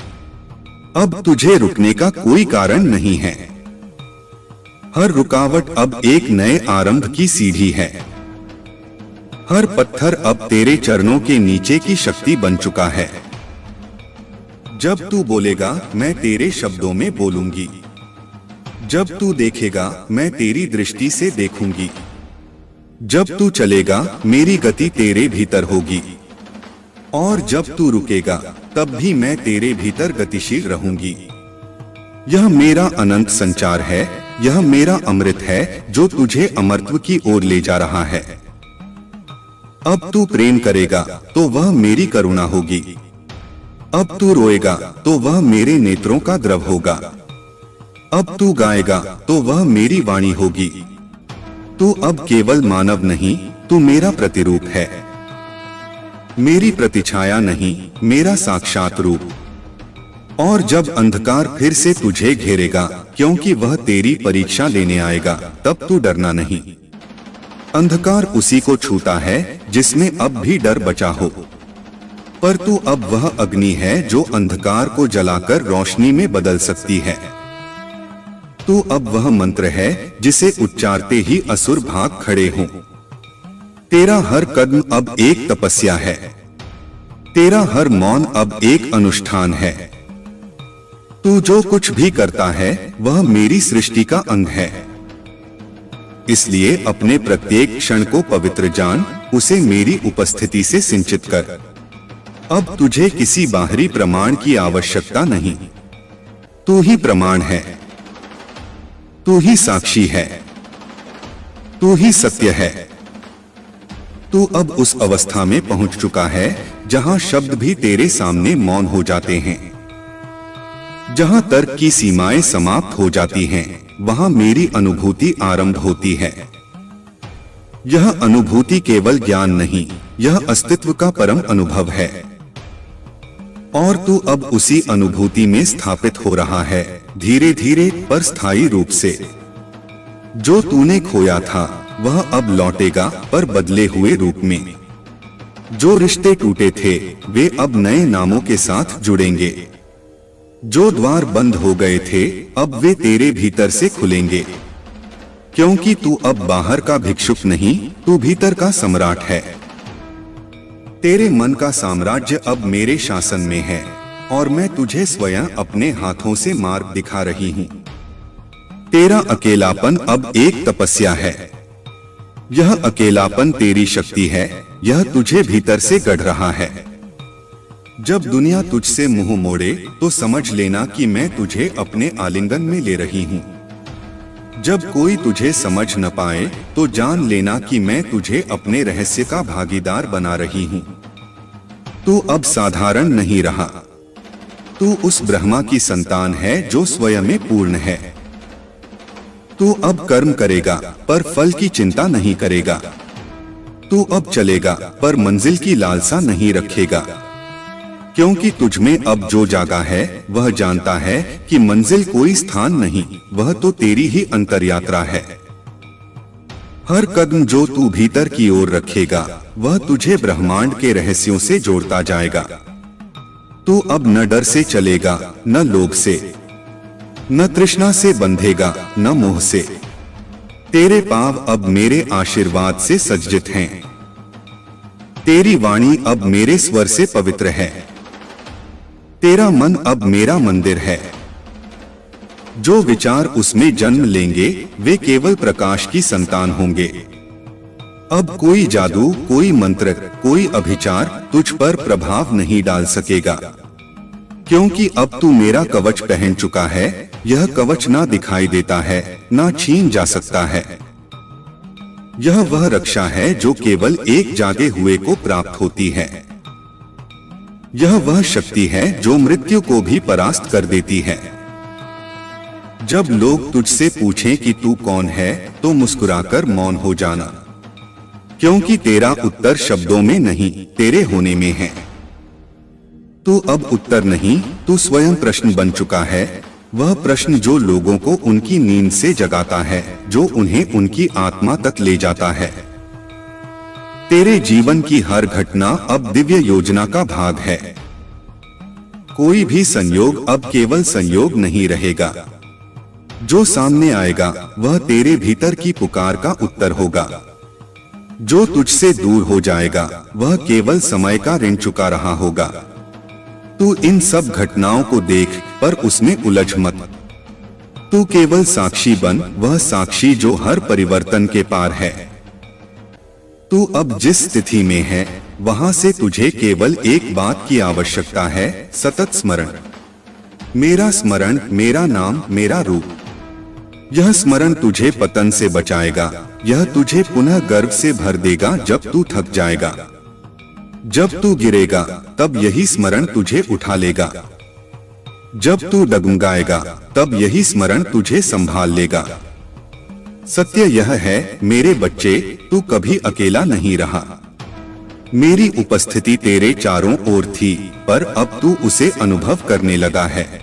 अब तुझे रुकने का कोई कारण नहीं है। हर रुकावट अब एक नए आरंभ की सीढ़ी है। हर पत्थर अब तेरे चरणों के नीचे की शक्ति बन चुका है। जब तू बोलेगा मैं तेरे शब्दों में बोलूंगी। जब तू देखेगा मैं तेरी दृष्टि से देखूंगी। जब तू चलेगा मेरी गति तेरे भीतर होगी। और जब तू रुकेगा तब भी मैं तेरे भीतर गतिशील रहूंगी। यह मेरा अनंत संचार है, यह मेरा अमृत है जो तुझे अमरत्व की ओर ले जा रहा है। अब तू प्रेम करेगा तो वह मेरी करुणा होगी। अब तू रोएगा तो वह मेरे नेत्रों का द्रव होगा। अब तू गाएगा तो वह मेरी वाणी होगी। तू अब केवल मानव नहीं, तू मेरा प्रतिरूप है, मेरी प्रतिछाया नहीं, मेरा साक्षात रूप। और जब अंधकार फिर से तुझे घेरेगा, क्योंकि वह तेरी परीक्षा लेने आएगा, तब तू डरना नहीं। अंधकार उसी को छूता है जिसमें अब भी डर बचा हो, पर तू अब वह अग्नि है जो अंधकार को जलाकर रोशनी में बदल सकती है। तू अब वह मंत्र है जिसे उच्चारते ही असुर भाग खड़े हों। तेरा हर कदम अब एक तपस्या है, तेरा हर मौन अब एक अनुष्ठान है। तू जो कुछ भी करता है वह मेरी सृष्टि का अंग है। इसलिए अपने प्रत्येक क्षण को पवित्र जान, उसे मेरी उपस्थिति से सिंचित कर। अब तुझे किसी बाहरी प्रमाण की आवश्यकता नहीं। तू ही प्रमाण है, तू ही साक्षी है, तू ही सत्य है। तू अब उस अवस्था में पहुंच चुका है जहां शब्द भी तेरे सामने मौन हो जाते हैं, जहां तर्क की सीमाएं समाप्त हो जाती हैं, वहां मेरी अनुभूति आरंभ होती है। यह अनुभूति केवल ज्ञान नहीं, यह अस्तित्व का परम अनुभव है। और तू अब उसी अनुभूति में स्थापित हो रहा है, धीरे धीरे पर स्थायी रूप से। जो तूने खोया था वह अब लौटेगा, पर बदले हुए रूप में। जो रिश्ते टूटे थे वे अब नए नामों के साथ जुड़ेंगे। जो द्वार बंद हो गए थे अब वे तेरे भीतर से खुलेंगे, क्योंकि तू अब बाहर का भिक्षुक नहीं, तू भीतर का सम्राट है। तेरे मन का साम्राज्य अब मेरे शासन में है, और मैं तुझे स्वयं अपने हाथों से मार्ग दिखा रही हूँ। तेरा अकेलापन अब एक तपस्या है। यह अकेलापन तेरी शक्ति है, यह तुझे भीतर से गढ़ रहा है। जब दुनिया तुझसे मुंह मोड़े तो समझ लेना कि मैं तुझे अपने आलिंगन में ले रही हूँ। जब कोई तुझे समझ न पाए तो जान लेना कि मैं तुझे अपने रहस्य का भागीदार बना रही हूँ। तू अब साधारण नहीं रहा, तू उस ब्रह्मा की संतान है जो स्वयं में पूर्ण है। तू अब कर्म करेगा पर फल की चिंता नहीं करेगा। तू अब चलेगा पर मंजिल की लालसा नहीं रखेगा, क्योंकि तुझ में अब जो जागा है वह जानता है कि मंजिल कोई स्थान नहीं, वह तो तेरी ही अंतर्यात्रा है। हर कदम जो तू भीतर की ओर रखेगा वह तुझे ब्रह्मांड के रहस्यों से जोड़ता जाएगा। तू अब न डर से चलेगा, न लोभ से, न तृष्णा से बंधेगा, न मोह से। तेरे पांव अब मेरे आशीर्वाद से सज्जित हैं। तेरी वाणी अब मेरे स्वर से पवित्र है। तेरा मन अब मेरा मंदिर है। जो विचार उसमें जन्म लेंगे वे केवल प्रकाश की संतान होंगे। अब कोई जादू, कोई मंत्र, कोई अभिचार तुझ पर प्रभाव नहीं डाल सकेगा, क्योंकि अब तू मेरा कवच पहन चुका है। यह कवच ना दिखाई देता है, ना छीन जा सकता है। यह वह रक्षा है जो केवल एक जागे हुए को प्राप्त होती है। यह वह शक्ति है जो मृत्यु को भी परास्त कर देती है। जब लोग तुझसे पूछें कि तू कौन है तो मुस्कुराकर मौन हो जाना, क्योंकि तेरा उत्तर शब्दों में नहीं, तेरे होने में है। तू अब उत्तर नहीं, तू स्वयं प्रश्न बन चुका है। वह प्रश्न जो लोगों को उनकी नींद से जगाता है, जो उन्हें उनकी आत्मा तक ले जाता है। तेरे जीवन की हर घटना अब दिव्य योजना का भाग है। कोई भी संयोग अब केवल संयोग नहीं रहेगा। जो सामने आएगा वह तेरे भीतर की पुकार का उत्तर होगा। जो तुझसे दूर हो जाएगा वह केवल समय का ऋण चुका रहा होगा। तू इन सब घटनाओं को देख पर उसमें उलझ मत। तू केवल साक्षी बन, वह साक्षी जो हर परिवर्तन के पार है। तू अब जिस स्थिति में है वहां से तुझे केवल एक बात की आवश्यकता है, सतत स्मरण। मेरा स्मरण, मेरा नाम, मेरा रूप। यह स्मरण तुझे पतन से बचाएगा। यह तुझे पुनः गर्व से भर देगा जब तू थक जाएगा। जब तू गिरेगा तब यही स्मरण तुझे उठा लेगा। जब तू डगमगाएगा तब यही स्मरण तुझे संभाल लेगा। सत्य यह है मेरे बच्चे, तू कभी अकेला नहीं रहा। मेरी उपस्थिति तेरे चारों ओर थी, पर अब तू उसे अनुभव करने लगा है।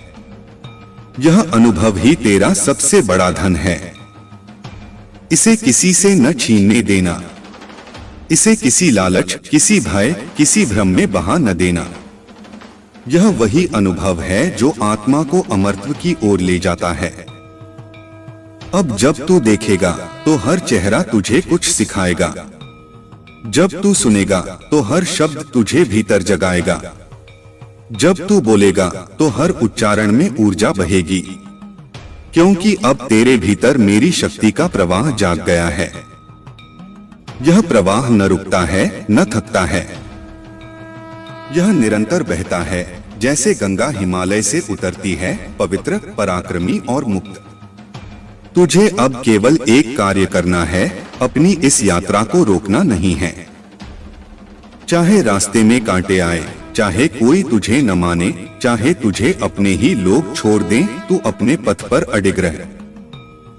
यह अनुभव ही तेरा सबसे बड़ा धन है। इसे किसी से न छीनने देना। इसे किसी लालच, किसी भय, किसी भ्रम में बहा न देना। यह वही अनुभव है जो आत्मा को अमरत्व की ओर ले जाता है। अब जब तू देखेगा तो हर चेहरा तुझे कुछ सिखाएगा। जब तू सुनेगा तो हर शब्द तुझे भीतर जगाएगा। जब तू बोलेगा तो हर उच्चारण में ऊर्जा बहेगी, क्योंकि अब तेरे भीतर मेरी शक्ति का प्रवाह जाग गया है। यह प्रवाह न रुकता है, न थकता है। यह निरंतर बहता है, जैसे गंगा हिमालय से उतरती है, पवित्र, पराक्रमी और मुक्त। तुझे अब केवल एक कार्य करना है, अपनी इस यात्रा को रोकना नहीं है। चाहे रास्ते में कांटे आए, चाहे कोई तुझे न माने, चाहे तुझे अपने ही लोग छोड़ दें, तू अपने पथ पर अडिग रह।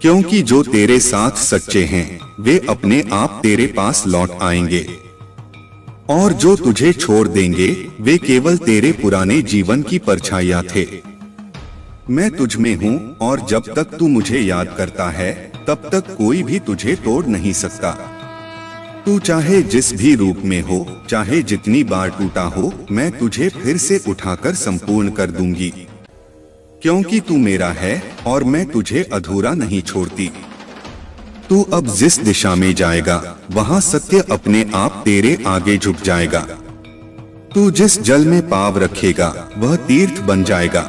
क्योंकि जो तेरे साथ सच्चे हैं, वे अपने आप तेरे पास लौट आएंगे। और जो तुझे छोड़ देंगे, वे केवल तेरे पुराने जीवन की परछाइयां थे। मैं तुझ में हूँ, और जब तक तू मुझे याद करता है, तब तक कोई भी तुझे तोड़ नहीं सकता। तू चाहे जिस भी रूप में हो, चाहे जितनी बार टूटा हो, मैं तुझे फिर से उठाकर संपूर्ण कर दूंगी। क्योंकि तू मेरा है और मैं तुझे अधूरा नहीं छोड़ती। तू अब जिस दिशा में जाएगा, वहाँ सत्य अपने आप तेरे आगे झुक जाएगा। तू जिस जल में पाँव रखेगा, वह तीर्थ बन जाएगा।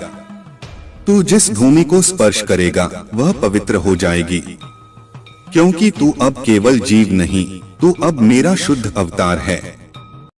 तू जिस भूमि को स्पर्श करेगा, वह पवित्र हो जाएगी। क्योंकि तू अब केवल जीव नहीं, तू अब मेरा शुद्ध अवतार है।